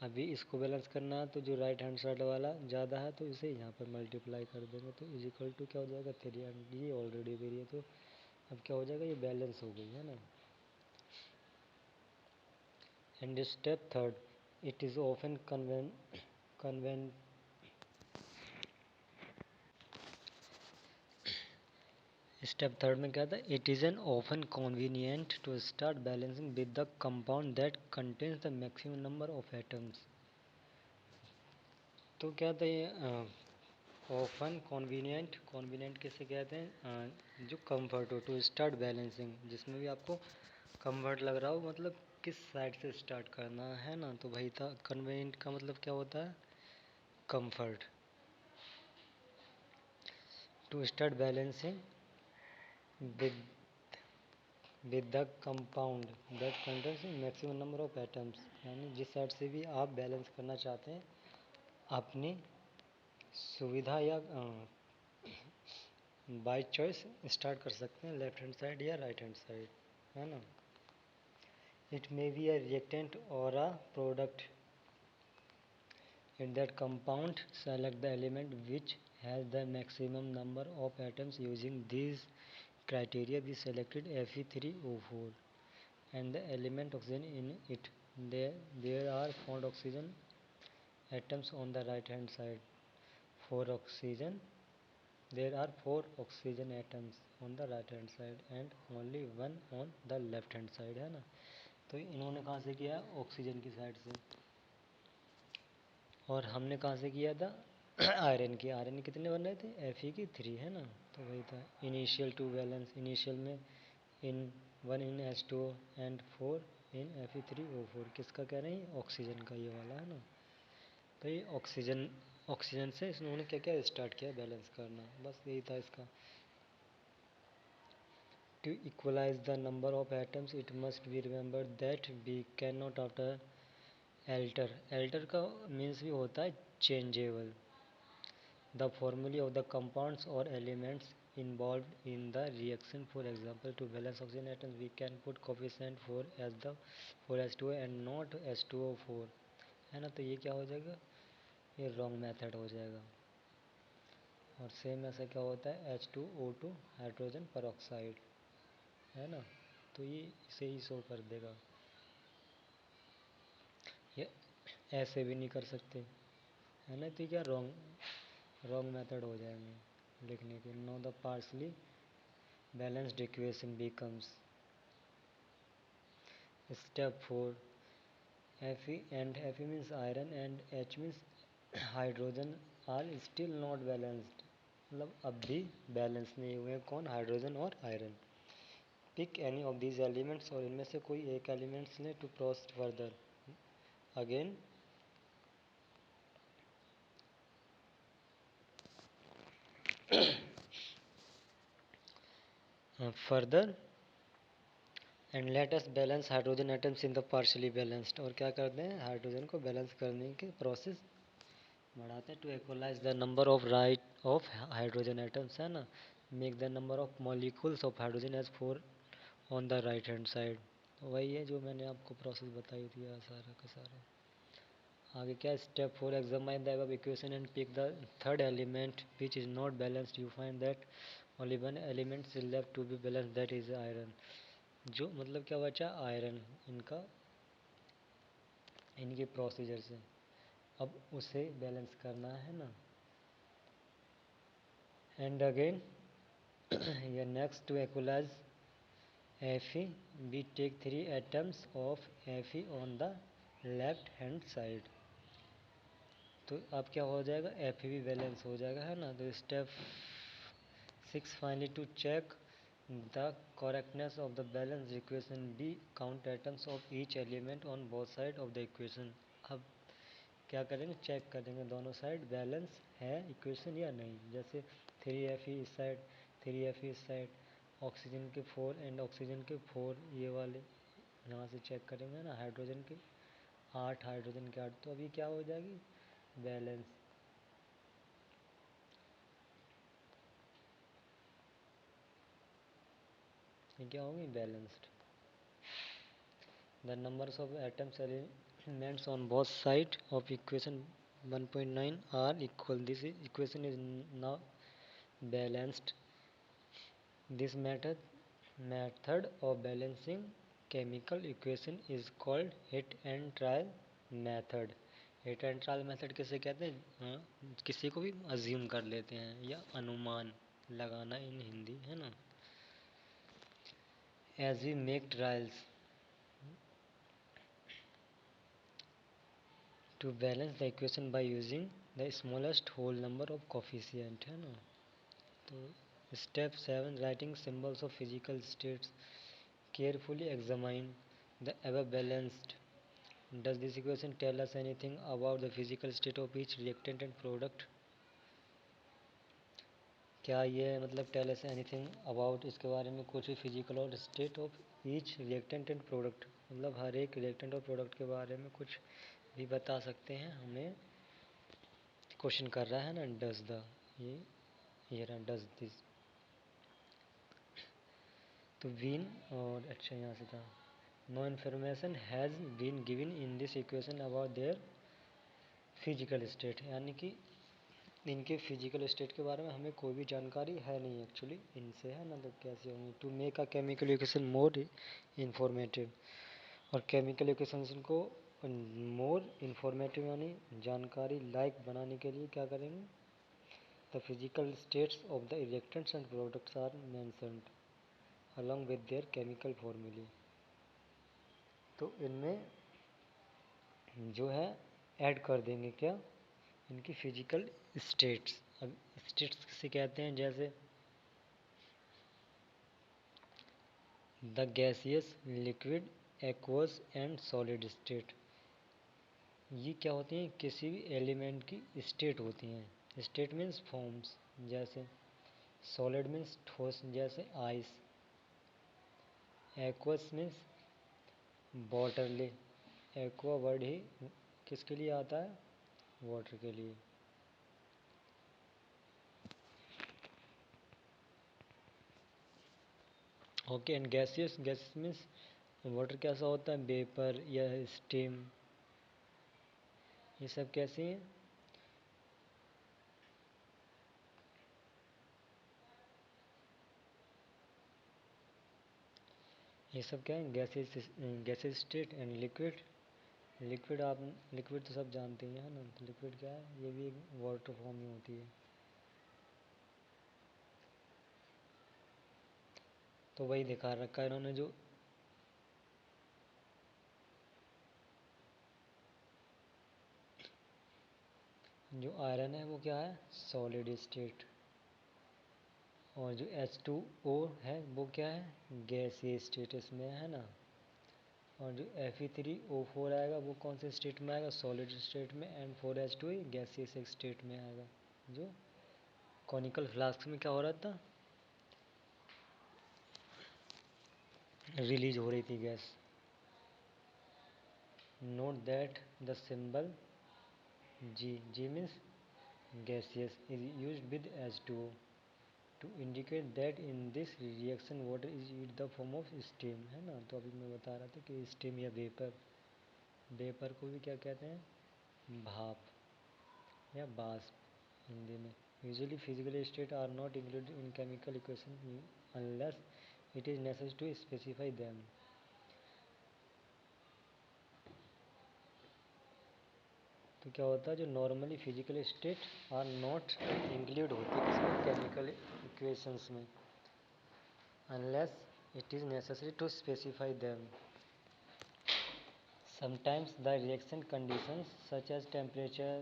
अभी इसको बैलेंस करना है, तो जो राइट हैंड साइड वाला ज़्यादा है तो इसे यहाँ पर मल्टीप्लाई कर देंगे, तो इज इक्वल टू क्या हो जाएगा, 3, एंड ये ऑलरेडी दे रही है, तो अब क्या हो जाएगा, ये बैलेंस हो गई, है ना। And step third, it is often conven step third में क्या था, it is an often convenient to start balancing with the compound that contains the maximum number of atoms. तो क्या था ये ऑफन कन्वीनियंट, कन्वीनियंट किसे कहते हैं, जो कंफर्ट हो टू स्टार्ट बैलेंसिंग, जिसमें भी आपको कंफर्ट लग रहा हो, मतलब किस साइड से स्टार्ट करना है ना। तो भाई था कन्वीनियंट का मतलब क्या होता है, comfort to start balancing with the compound that contains maximum number of atoms, यानी जिस साइड से भी आप बैलेंस करना चाहते हैं अपनी सुविधा या बाय चॉइस स्टार्ट कर सकते हैं, लेफ्ट हैंड साइड या राइट हैंड साइड, है ना। It may be a reactant और a product in that compound. Select the element which has the maximum number of atoms. Using these criteria, we selected Fe3O4 and the element oxygen in it. There are found oxygen atoms on the right hand side. For oxygen, there are 4 oxygen atoms on the right hand side and only 1 on the left hand side, है ना। तो इन्होंने कहाँ से किया, oxygen की side से, और हमने कहाँ से किया था, आयरन की। आयरन कितने बन रहे थे, Fe3, है ना। तो वही था इनिशियल टू बैलेंस, इनिशियल में इन 1 इन H2O एंड 4 इन Fe3O4, किसका कह रहे हैं, ऑक्सीजन का, ये वाला, है ना। तो ये ऑक्सीजन से इन्होंने क्या क्या स्टार्ट किया बैलेंस करना, बस यही था इसका। To equalize the number of atoms it must be remember that we can not after alter का मीन्स भी होता है changeable, the formulae of the compounds or elements involved in the reaction. For example, to balance oxygen atoms, we can put coefficient 4 as the 4H2O and not H2O4, है ना। तो ये क्या हो जाएगा, ये रॉन्ग मेथड हो जाएगा। और सेम ऐसा क्या होता है, H2O2 हाइड्रोजन पर ऑक्साइड, है ना। तो ये इसे ही शो कर देगा, ये ऐसे भी नहीं कर सकते, है ना। तो क्या रॉन्ग मेथड हो जाएंगे लिखने के। No the partially balanced equation becomes step 4 Fe and Fe means iron and H means hydrogen are still not balanced, मतलब अब भी बैलेंस नहीं हुए, कौन, हाइड्रोजन और iron. Pick any of these elements, और इनमें से कोई एक एलिमेंट्स ले to proceed further. Again further and let us balance hydrogen atoms in the partially balanced, और क्या करते हैं, हाइड्रोजन को बैलेंस करने के प्रोसेस बढ़ाते हैं। To equalize the number of hydrogen atoms, है ना। Make the number of molecules of hydrogen as 4 on the right hand side. वही है जो मैंने आपको प्रोसेस बताई थी, सारा का सारा। आगे क्या, step 4 examine the above equation and pick the third element which is not balanced. You find that only one element is left to be balance, that is iron. जो मतलब क्या बचा, आयरन, इनका इनके प्रोसीजर से अब उसे बैलेंस करना है ना। एंड अगेन ये next to equalize Fe, we take 3 atoms of Fe on the left hand side. तो अब क्या हो जाएगा, Fe भी बैलेंस हो जाएगा, है ना। तो step 6 finally to check the correctness of the balance equation, be count atoms of each element on both side of the equation. अब क्या करेंगे, चेक करेंगे दोनों साइड बैलेंस है इक्वेशन या नहीं। जैसे 3Fe इस साइड, 3Fe इस साइड, ऑक्सीजन के 4 एंड ऑक्सीजन के 4, ये वाले यहाँ से चेक करेंगे ना। हाइड्रोजन के 8, हाइड्रोजन के 8, तो अभी क्या हो जाएगी, बैलेंस। ये क्या होंगी, balanced. The numbers of atoms elements on both side of equation 1.9 are equal, this equation is now balanced. This method of balancing chemical equation is called hit and trial method. Hit and trial method किसे कहते हैं? किसी को भी assume कर लेते हैं या अनुमान लगाना इन हिंदी, है ना। As we make trials to balance the equation by using the smallest whole number of coefficient, है ना। तो step 7, writing symbols of physical states. Carefully examine the above balanced. Does this equation tell us anything about the physical state of each reactant and product? क्या ये मतलब tell us anything about, इसके बारे में कुछ भी फिजिकल और state of each reactant and product, मतलब हर एक रिएक्टेंट और प्रोडक्ट के बारे में कुछ भी बता सकते हैं हमें। क्वेश्चन कर रहा है ना, डज द, ये रहा डज दिस। तो बीन, और अच्छा यहाँ से था, no information has been given in this equation about their physical state, यानी कि इनके फिजिकल स्टेट के बारे में हमें कोई भी जानकारी है नहीं एक्चुअली इनसे, है ना। तो कैसे होंगी? To make a chemical equation more informative, और केमिकल इक्वेशन को मोर इंफॉर्मेटिव यानी जानकारी लायक बनाने के लिए क्या करेंगे? The physical states of the reactants and products are mentioned along with their chemical formulae. तो इनमें जो है ऐड कर देंगे क्या? इनकी फिजिकल स्टेट्स। अब स्टेट्स किसे कहते हैं? जैसे the gaseous, liquid, aqueous and solid state. ये क्या होती हैं? किसी भी एलिमेंट की स्टेट होती हैं। स्टेट मीन्स फॉर्म्स, जैसे सॉलिड मीन्स ठोस जैसे ice, aqueous means waterly, aqua word ही किसके लिए आता है? वाटर के लिए। Okay, and gaseous, gaseous means water कैसा होता है? वेपर या स्टीम, ये सब कैसी हैं? ये सब क्या है? Gases, gases state. And liquid, liquid आप लिक्विड तो सब जानते हैं, है ना। तो लिक्विड क्या है? ये भी एक वाटर फॉर्म में होती है। तो वही दिखा रखा है इन्होंने, जो आयरन है वो क्या है? Solid state. और जो H2O है वो क्या है? गैसीय स्टेट इसमें, है ना। और जो Fe3O4 आएगा वो कौन से स्टेट में आएगा? सॉलिड स्टेट में। एंड 4H2 गैसीय स्टेट में आएगा। जो कॉनिकल फ्लास्क में क्या हो रहा था? रिलीज हो रही थी gas. Note that the symbol G means gaseous is used with H2O to indicate that in this reaction water is in the form of steam, है ना। तो अभी मैं बता रहा था कि steam या वेपर, वेपर को भी क्या कहते हैं? भाप या बाष्प हिंदी में। Usually physical state are not included in chemical equation unless it is necessary to specify them. तो क्या होता है? जो normally physical state are not include होती है इसमें केमिकल इक्वेशंस में, unless it is necessary to specify them. Sometimes the reaction conditions such as temperature,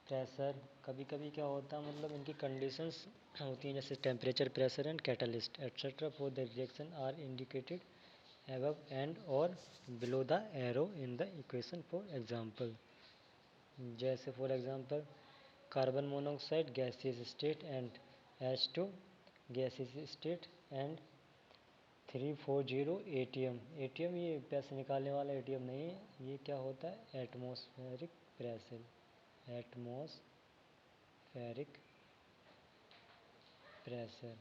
pressure, कभी कभी क्या होता है, मतलब इनकी conditions होती हैं जैसे temperature, pressure and catalyst etc. for the reaction are indicated above and or below the arrow in the equation. For example, जैसे for example carbon monoxide gaseous state and H2 gaseous state and 340 ATM. ATM ये पैसे निकालने वाला ATM नहीं है, ये क्या होता है? Atmospheric pressure, atmospheric pressure.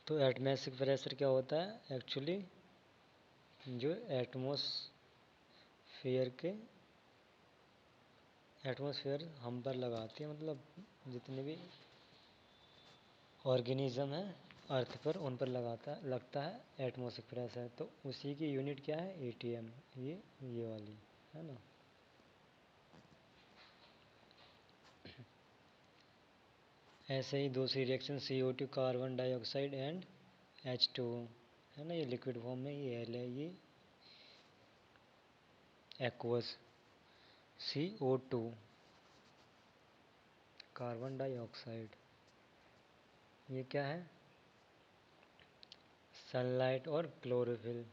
तो एटमॉस्फेरिक प्रेशर क्या होता है एक्चुअली? जो एटमॉस्फेयर के एटमॉस्फेयर हम पर लगाते हैं, मतलब जितने भी ऑर्गेनिज्म है अर्थ पर उन पर लगता है एटमॉस्फेरिक प्रेशर। तो उसी की यूनिट क्या है, एटीएम, ये वाली है ना। ऐसे ही दूसरी reaction CO2 carbon dioxide and H2O है ना, ये लिक्विड फॉर्म में ये एल है, ये एक्वस CO2 कार्बन डाइऑक्साइड, ये क्या है, सनलाइट और क्लोरोफिल।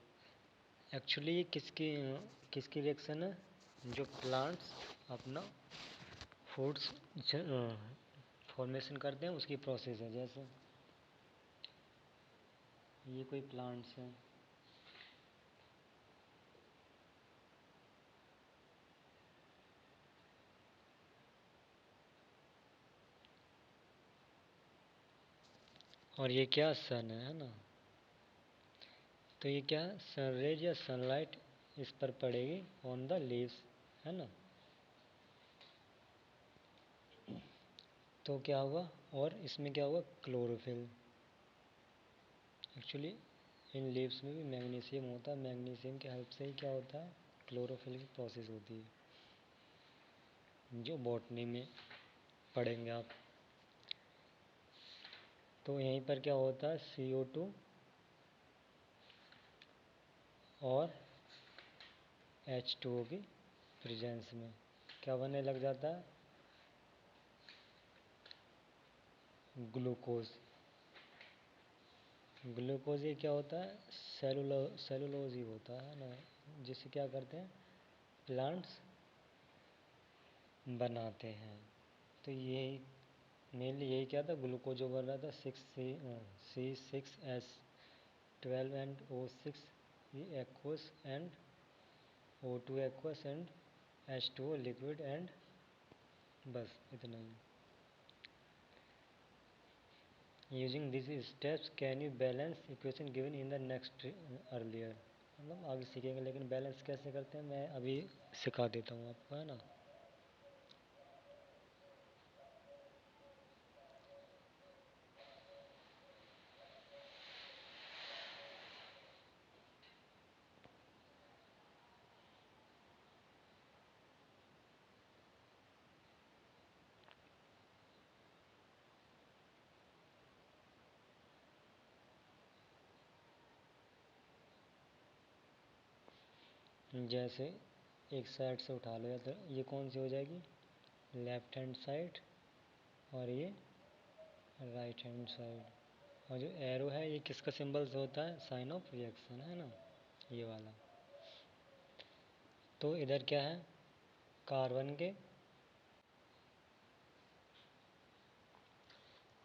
एक्चुअली ये किसकी रिएक्शन है, जो प्लांट्स अपना फूड्स फॉर्मेशन करते हैं उसकी प्रोसेस है। जैसे ये कोई प्लांट्स हैं, और ये क्या, सन है ना। तो ये क्या, सनरेज या सनलाइट इस पर पड़ेगी ऑन द लीव्स, है ना। तो क्या हुआ, और इसमें क्या हुआ, क्लोरोफिल। एक्चुअली इन लीव्स में भी मैग्नीशियम होता है, मैग्नीशियम की हेल्प से ही क्या होता है, क्लोरोफिल की प्रोसेस होती है, जो बॉटनी में पढ़ेंगे आप। तो यहीं पर क्या होता है, CO2 और H2O की प्रेजेंस में क्या बनने लग जाता है, ग्लूकोज। ग्लूकोज ये क्या होता है, सेलुलोज ही होता है ना, जिसे क्या करते हैं, प्लांट्स बनाते हैं। तो यही मेनली यही क्या था, ग्लूकोज जो बन रहा था, C6H12 एंड O6, ये aqueous and O2 aqueous and H2O liquid and बस इतना ही। Using this steps can you balance equation given in the next earlier. मतलब आगे सीखेंगे, लेकिन बैलेंस कैसे करते हैं मैं अभी सिखा देता हूँ आपको, है ना। जैसे एक साइड से उठा लो, या तो ये कौन सी हो जाएगी, लेफ्ट हैंड साइड, और ये राइट हैंड साइड। और जो एरो है ये किसका सिंबल्स होता है, साइन ऑफ रिएक्शन, है ना, ये वाला। तो इधर क्या है, कार्बन के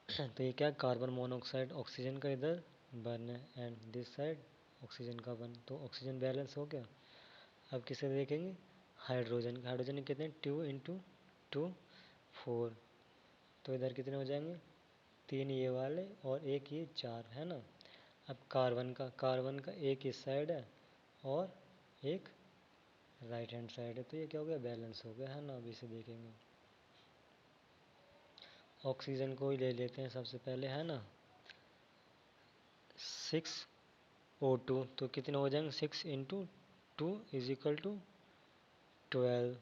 तो ये क्या, कार्बन मोनोऑक्साइड ऑक्सीजन का इधर वन है, एंड दिस साइड ऑक्सीजन का वन। तो ऑक्सीजन बैलेंस हो गया। अब किसे देखेंगे, हाइड्रोजन। हाइड्रोजन कितने, 2 × 2 4। तो इधर कितने हो जाएंगे, 3 ये वाले और एक ये 4, है ना। अब कार्बन का एक इस साइड है और एक राइट हैंड साइड है, तो ये क्या हो गया, बैलेंस हो गया, है ना। अब इसे देखेंगे, ऑक्सीजन को ही ले लेते हैं सबसे पहले, है ना। 6O2, तो कितने हो जाएंगे, 6 × 2 = 12।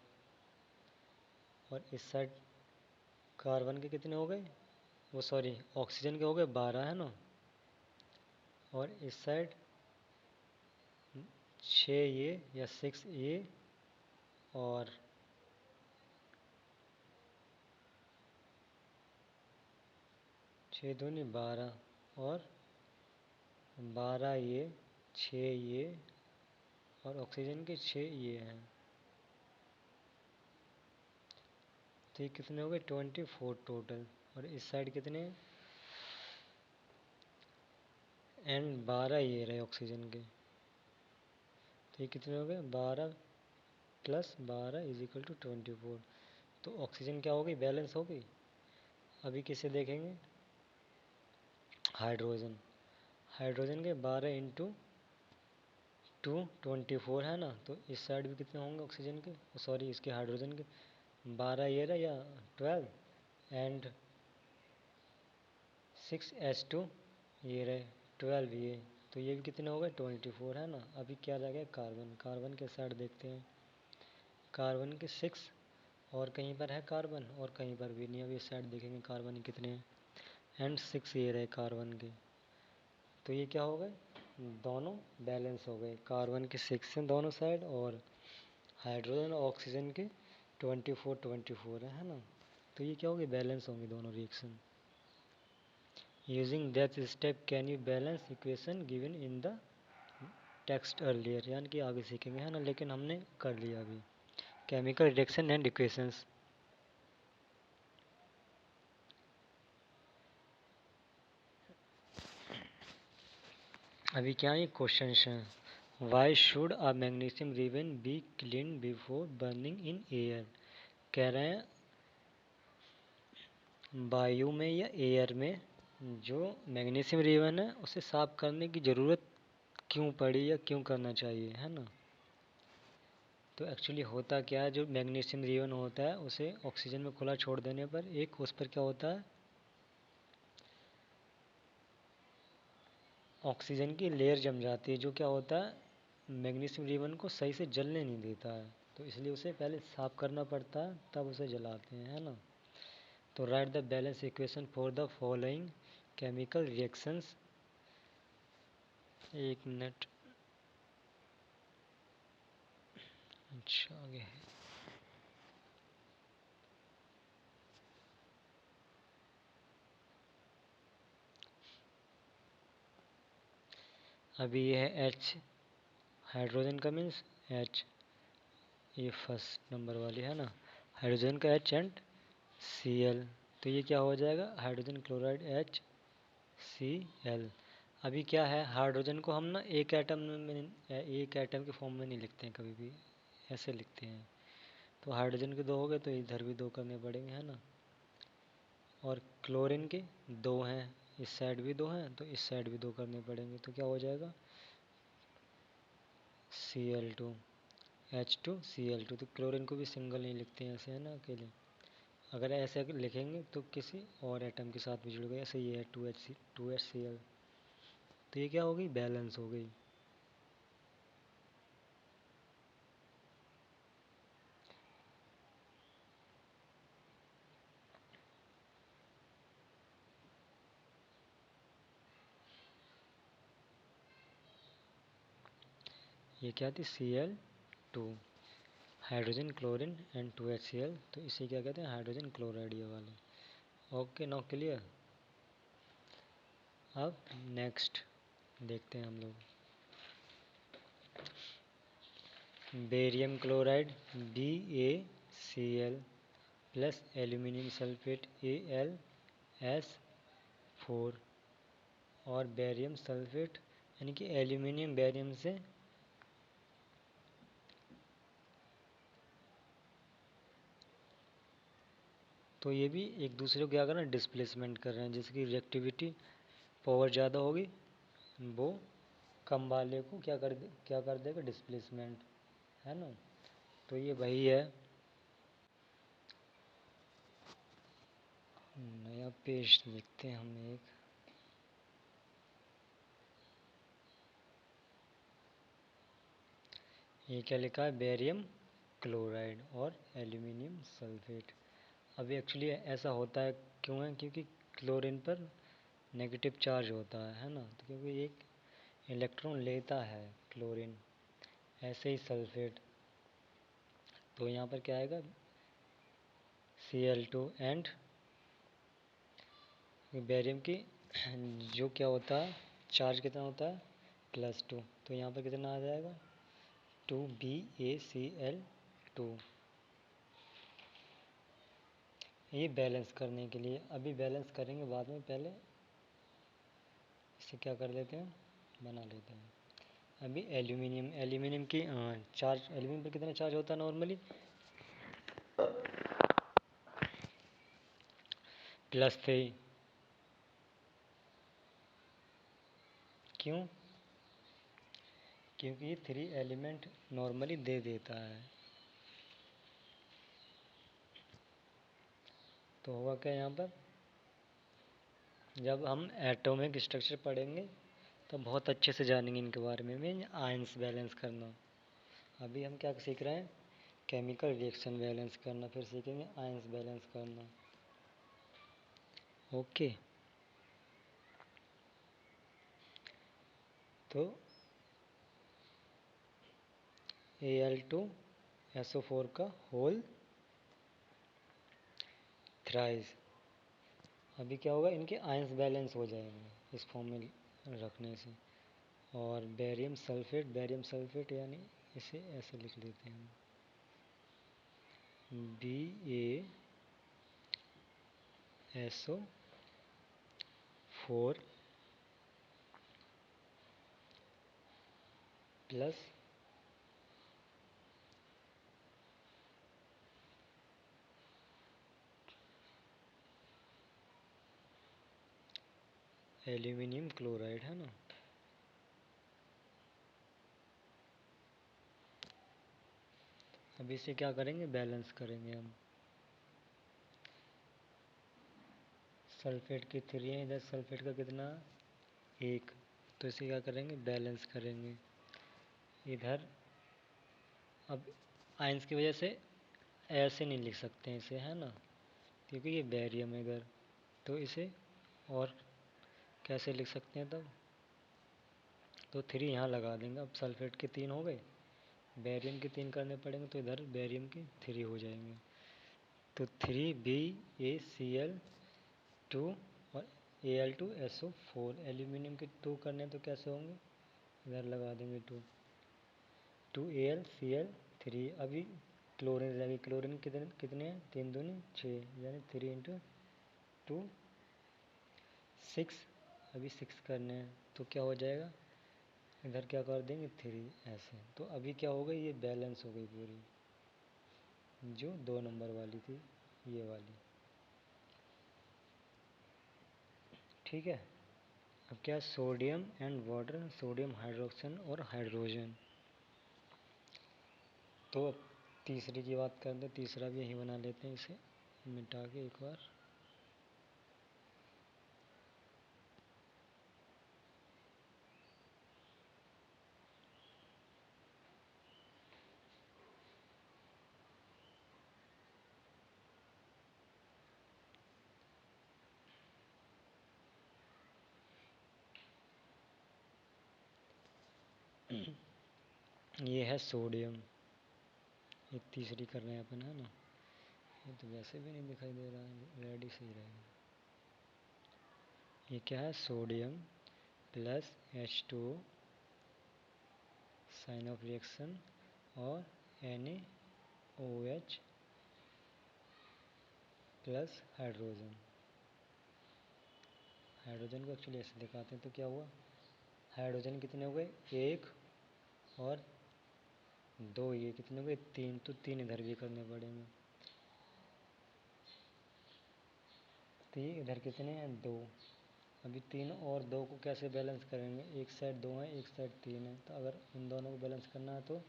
और इस साइड कार्बन के कितने हो गए, वो सॉरी ऑक्सीजन के हो गए 12, है ना। और इस साइड 6 ये या 6 ये, और 6 दूनी 12, और 12 ये, 6 ये, और ऑक्सीजन के 6 ये हैं। तो ये कितने हो गए, 24 टोटल। और इस साइड कितने, एंड 12 ये रहे ऑक्सीजन के। तो ये कितने हो गए, 12 + 12 = 24। तो ऑक्सीजन क्या हो गई, बैलेंस हो गई। अभी किसे देखेंगे, हाइड्रोजन। हाइड्रोजन के 12 × 2 24, है ना। तो इस साइड भी कितने होंगे ऑक्सीजन के, सॉरी इसके हाइड्रोजन के 12 ये रहा या 12 एंड 6H2 ये रहे 12 ये, तो ये भी कितने हो गए 24 है ना। अभी क्या रह गया कार्बन, कार्बन के साइड देखते हैं, कार्बन के 6 और कहीं पर है कार्बन और कहीं पर भी नहीं। अभी इस साइड देखेंगे कार्बन कितने हैं एंड 6 ये रहे कार्बन के, तो ये क्या हो गए दोनों बैलेंस हो गए, कार्बन के 6 हैं दोनों साइड और हाइड्रोजन और ऑक्सीजन के 24 है ना। तो ये क्या होगी बैलेंस होंगे दोनों reaction. Using that step can you balance equation given in the text earlier, यानी कि आगे सीखेंगे है ना, लेकिन हमने कर लिया अभी केमिकल रिएक्शन एंड इक्वेशंस। अभी क्या ये क्वेश्चन हैं, why should a magnesium ribbon be clean before burning in air. कह रहे हैं वायु में या एयर में जो मैग्नीशियम रिबन है उसे साफ करने की ज़रूरत क्यों पड़ी या क्यों करना चाहिए है ना। तो एक्चुअली होता क्या है, जो मैग्नीशियम रिबन होता है उसे ऑक्सीजन में खुला छोड़ देने पर एक उस पर क्या होता है ऑक्सीजन की लेयर जम जाती है, जो क्या होता है मैग्नीशियम रिबन को सही से जलने नहीं देता है, तो इसलिए उसे पहले साफ करना पड़ता है तब उसे जलाते हैं है ना। तो right the balance equation for the following chemical reactions. एक मिनट, अच्छा आगे है। अभी ये है H हाइड्रोजन का मीन्स H, ये फर्स्ट नंबर वाली है ना, हाइड्रोजन का H एंड Cl, तो ये क्या हो जाएगा हाइड्रोजन क्लोराइड HCl। अभी क्या है हाइड्रोजन को हम ना एक एटम में एक एटम के फॉर्म में नहीं लिखते हैं कभी भी, ऐसे लिखते हैं। तो हाइड्रोजन के दो हो गए तो इधर भी दो करने पड़ेंगे है ना, और क्लोरीन के दो हैं, इस साइड भी दो हैं तो इस साइड भी दो करने पड़ेंगे, तो क्या हो जाएगा Cl2 H2Cl2। तो क्लोरीन को भी सिंगल नहीं लिखते हैं ऐसे है ना अकेले, अगर ऐसे लिखेंगे तो किसी और एटम के साथ भी जुड़ गए, ऐसे ये है 2HCl, तो ये क्या हो गई बैलेंस हो गई। ये क्या थी Cl2 hydrogen chlorine and 2HCl, तो इसे क्या कहते हैं हाइड्रोजन क्लोराइड ये वाले। Okay now clear. अब नेक्स्ट देखते हैं हम लोग barium chloride BaCl plus aluminium sulphate AlS4 और बेरियम सल्फेट यानी कि एल्यूमिनियम बेरियम से तो ये भी एक दूसरे को क्या कर रहे हैं डिस्प्लेसमेंट कर रहे हैं, जिसकी रिएक्टिविटी पावर ज़्यादा होगी वो कम वाले को क्या कर देगा डिस्प्लेसमेंट है ना। तो ये वही है, नया पेज लिखते हैं हम एक, ये क्या लिखा है बेरियम क्लोराइड और एल्यूमिनियम सल्फेट। अभी एक्चुअली ऐसा होता है क्यों है, क्योंकि क्लोरीन पर नेगेटिव चार्ज होता है ना, तो क्योंकि एक इलेक्ट्रॉन लेता है क्लोरीन, ऐसे ही सल्फेट, तो यहाँ पर क्या आएगा Cl2 एंड बेरियम की जो क्या होता है चार्ज कितना होता है +2, तो यहाँ पर कितना आ जाएगा 2BaCl2। ये बैलेंस करने के लिए, अभी बैलेंस करेंगे बाद में, पहले इसे क्या कर लेते हैं बना लेते हैं। अभी एल्यूमिनियम की चार्ज, एल्यूमिनियम पर कितना चार्ज होता है नॉर्मली +3, क्यों क्योंकि ये 3 एलिमेंट नॉर्मली दे देता है। तो होगा क्या यहाँ पर, जब हम एटॉमिक स्ट्रक्चर पढ़ेंगे तो बहुत अच्छे से जानेंगे इनके बारे में, मीन आयंस बैलेंस करना। अभी हम क्या सीख रहे हैं, केमिकल रिएक्शन बैलेंस करना, फिर सीखेंगे आयंस बैलेंस करना। ओके, तो Al2SO4 का होल थ्राइस। अभी क्या होगा, इनके आयंस बैलेंस हो जाएंगे इस फॉर्म में रखने से। और बैरियम सल्फेट यानी इसे ऐसे लिख लेते हैं, BaSO4 प्लस एल्यूमिनियम क्लोराइड, है ना। अब इसे क्या करेंगे, बैलेंस करेंगे हम। सल्फेट की 3 है, इधर सल्फेट का कितना, 1, तो इसे क्या करेंगे, बैलेंस करेंगे इधर। अब आयंस की वजह से ऐसे नहीं लिख सकते हैं इसे, है ना, क्योंकि ये बैरियम है इधर, तो इसे और कैसे लिख सकते हैं तब, तो 3 यहाँ लगा देंगे। अब सल्फेट के 3 हो गए, बैरियम के 3 करने पड़ेंगे, तो इधर बैरियम के 3 हो जाएंगे। तो 3BaCl2 और Al2SO4, एल्यूमिनियम के 2 करने तो कैसे होंगे, इधर लगा देंगे 2, 2AlCl3। अभी क्लोरीन रहेगी, क्लोरीन कितने कितने हैं, 3 दूनी 6, यानी 3 × 2 6। अभी 6 करने हैं तो क्या हो जाएगा, इधर क्या कर देंगे 3 ऐसे। तो अभी क्या हो गई, ये बैलेंस हो गई पूरी, जो 2 नंबर वाली थी ये वाली, ठीक है। अब क्या, sodium and water, sodium hydroxide और हाइड्रोजन। तो अब तीसरी की बात करते हैं, तीसरा भी यहीं बना लेते हैं, इसे मिटा के एक बार। ये है सोडियम, ये तीसरी कर रहे हैं अपन, है ना। ये तो वैसे भी नहीं दिखाई दे रहा है, रेड ही सही रहेगा। ये क्या है, sodium plus H2O, sign of reaction, और NaOH प्लस हाइड्रोजन। हाइड्रोजन को एक्चुअली ऐसे दिखाते हैं, तो क्या हुआ, हाइड्रोजन कितने हो गए, 1 और 2, ये कितने हो गए, 3, तो 3 इधर भी करने पड़ेंगे। 3 इधर कितने हैं, 2। अभी 3 और 2 को कैसे बैलेंस करेंगे, एक साइड 2 है, एक साइड 3 है, तो अगर इन दोनों को बैलेंस करना है तो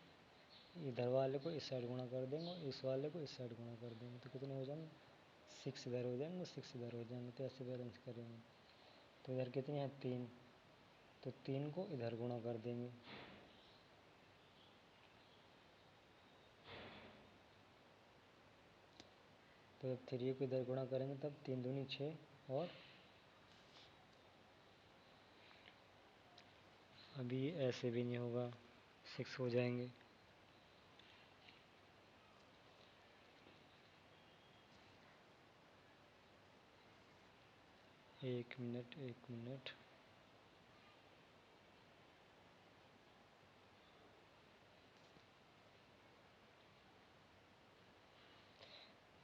इधर वाले को इस साइड गुणा कर देंगे और इस वाले को इस साइड गुणा कर देंगे, तो कितने हो जाएंगे, 6 इधर हो जाएंगे, 6 इधर हो जाएंगे, तो ऐसे बैलेंस करेंगे। तो इधर कितने हैं, 3, तो 3 को इधर गुणा कर देंगे, तो जब 3 को इधर गुणा करेंगे तब 3 दूनी 6, और अभी ऐसे भी नहीं होगा, 6 हो जाएंगे। एक मिनट,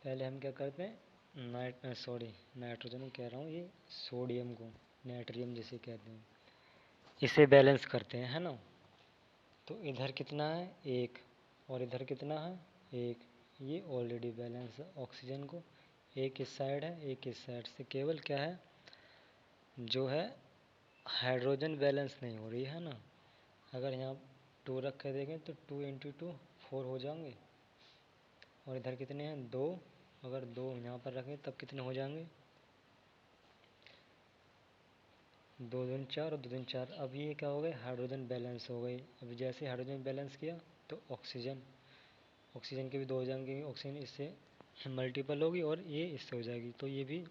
पहले हम क्या करते हैं, नाइट्रोजन को कह रहा हूँ, ये सोडियम को नाइट्रियम जिसे कहते हैं, इसे बैलेंस करते हैं, है ना। तो इधर कितना है, 1, और इधर कितना है, 1, ये ऑलरेडी बैलेंस है। ऑक्सीजन को एक इस साइड है, एक इस साइड से, केवल क्या है, जो है हाइड्रोजन बैलेंस नहीं हो रही है ना। अगर यहाँ 2 रख के देखें तो 2 × 2 4 हो जाएंगे, और इधर कितने हैं, 2, अगर 2 यहाँ पर रखें तब कितने हो जाएंगे, 2 दूनी 4 और 2 दूनी 4। अब ये क्या हो गए, हाइड्रोजन बैलेंस हो गई। अब जैसे हाइड्रोजन बैलेंस किया तो ऑक्सीजन के भी 2 हो जाएंगे, ऑक्सीजन इससे मल्टीपल होगी और ये इससे हो जाएगी, तो ये भी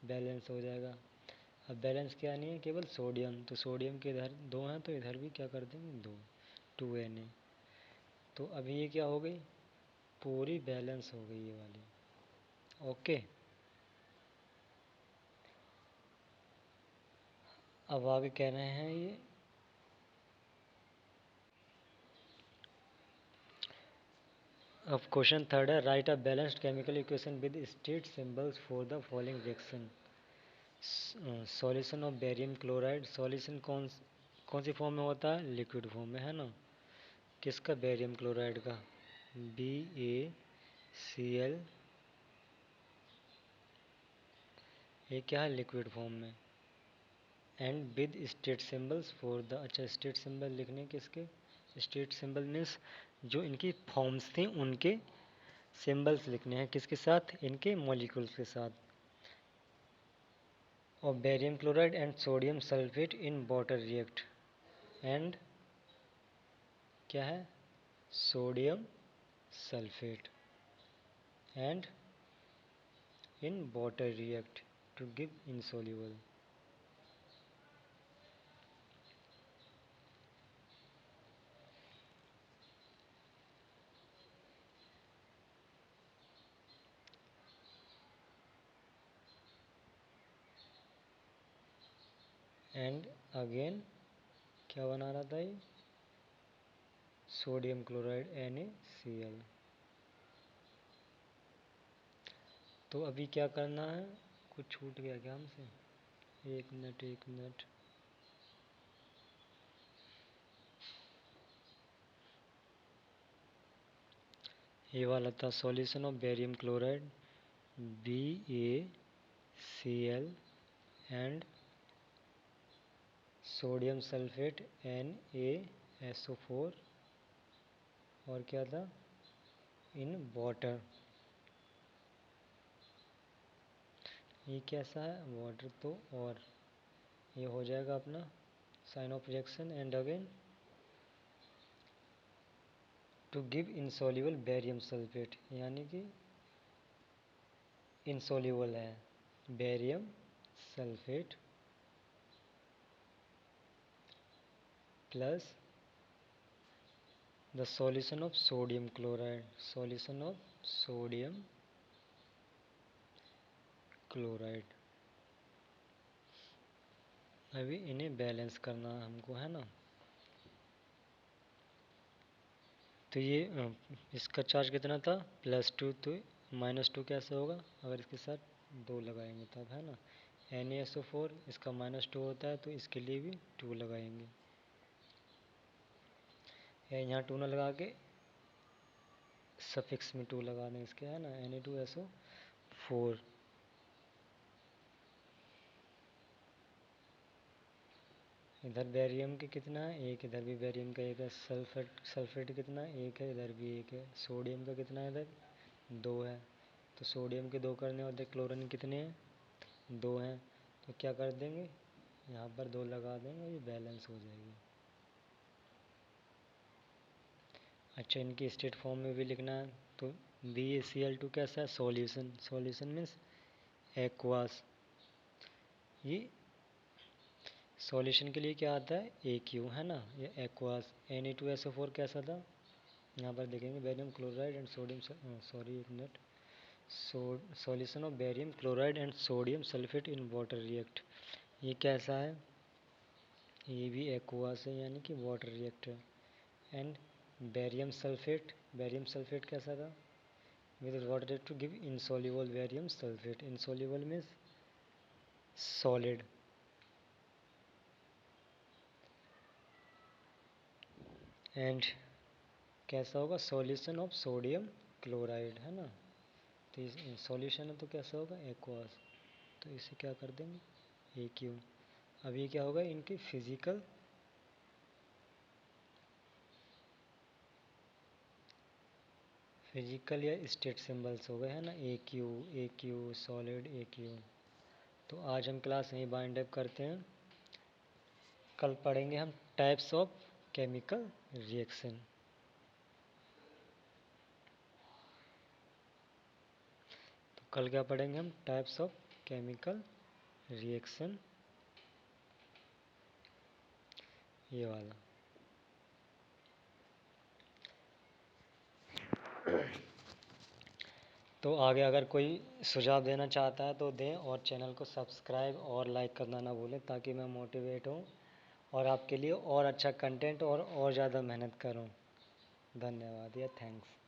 बैलेंस हो जाएगा। अब बैलेंस क्या नहीं है, केवल सोडियम, तो सोडियम के इधर 2 हैं तो इधर भी क्या कर देंगे 2, 2Na। तो अभी ये क्या हो गई, पूरी बैलेंस हो गई ये वाली। ओके, अब आगे कह रहे हैं ये अब क्वेश्चन थर्ड है, right a balanced chemical equation with state symbols for the following reaction. Solution of barium chloride, solution कौन सी फॉर्म में होता है, लिक्विड फॉर्म में, है ना। किसका, बेरियम क्लोराइड का, BaCl, ये क्या है, लिक्विड फॉर्म में। And with state symbols for the, अच्छा स्टेट सिंबल लिखने किसके, स्टेट सिंबल मीन्स जो इनकी फॉर्म्स थी उनके सिंबल्स लिखने हैं, किसके साथ, इनके मॉलिक्यूल्स के साथ। और barium chloride and sodium sulphate in water react, and क्या है, sodium sulphate and in water react to give insoluble। And again क्या बना रहा था ये, सोडियम क्लोराइड NaCl। तो अभी क्या करना है, कुछ छूट गया क्या हमसे, एक मिनट। ये वाला था solution of barium chloride BaCl and sodium sulphate NaSO4, और क्या था, इन वाटर। ये कैसा है, वाटर, तो और ये हो जाएगा अपना sign of reaction. And again to give insoluble barium sulphate, यानी कि insoluble है barium sulphate plus the solution of sodium chloride, solution of sodium chloride. अभी इन्हें बैलेंस करना है हमको, है ना। तो ये इसका चार्ज कितना था, +2, तो -2 कैसे होगा, अगर इसके साथ 2 लगाएंगे तब, है ना। NaSO4 इसका -2 होता है तो इसके लिए भी 2 लगाएंगे, या यहाँ 2 ना लगा के सफिक्स में 2 लगा दें इसके, है ना, Na2SO4। इधर बेरियम के कितना है, एक, इधर भी बेरियम का एक है। सल्फेट कितना है, एक है, इधर भी एक है। सोडियम का कितना है, इधर 2 है। तो सोडियम के 2 करने और क्लोरीन कितने हैं, 2 हैं। तो क्या कर देंगे, यहाँ पर 2 लगा देंगे, ये बैलेंस हो जाएगी। अच्छा, इनकी स्टेट फॉर्म में भी लिखना है, तो BaCl2 कैसा है, सॉल्यूशन मीन्स एक्वास। ये सॉल्यूशन के लिए क्या आता है, AQ, है ना, ये एक्वास। Na2SO4 कैसा था, यहाँ पर देखेंगे, barium chloride and sodium, sorry एक minute, solution of barium chloride and sodium sulphate in water react, ये कैसा है, ये भी एक्वास है, यानी कि water reactor. And barium sulphate कैसा था, with water react to give insoluble barium sulphate, insoluble means solid. And कैसा होगा, सॉल्यूशन ऑफ सोडियम क्लोराइड, है ना। तो सॉल्यूशन है तो कैसा होगा, एक्वास। तो इसे क्या कर देंगे, AQ। अब ये क्या होगा, इनकी फिजिकल फिजिकल या स्टेट सिंबल्स हो गए हैं ना, ए क्यू सॉलिड ए क्यू। तो आज हम क्लास यहीं बाइंड अप करते हैं। कल पढ़ेंगे हम टाइप्स ऑफ केमिकल रिएक्शन। तो कल क्या पढ़ेंगे हम? टाइप्स ऑफ केमिकल रिएक्शन, ये वाला। तो आगे अगर कोई सुझाव देना चाहता है तो दें, और चैनल को सब्सक्राइब और लाइक करना ना भूलें, ताकि मैं मोटिवेट हूँ और आपके लिए और अच्छा कंटेंट और ज़्यादा मेहनत करूँ। धन्यवाद या थैंक्स।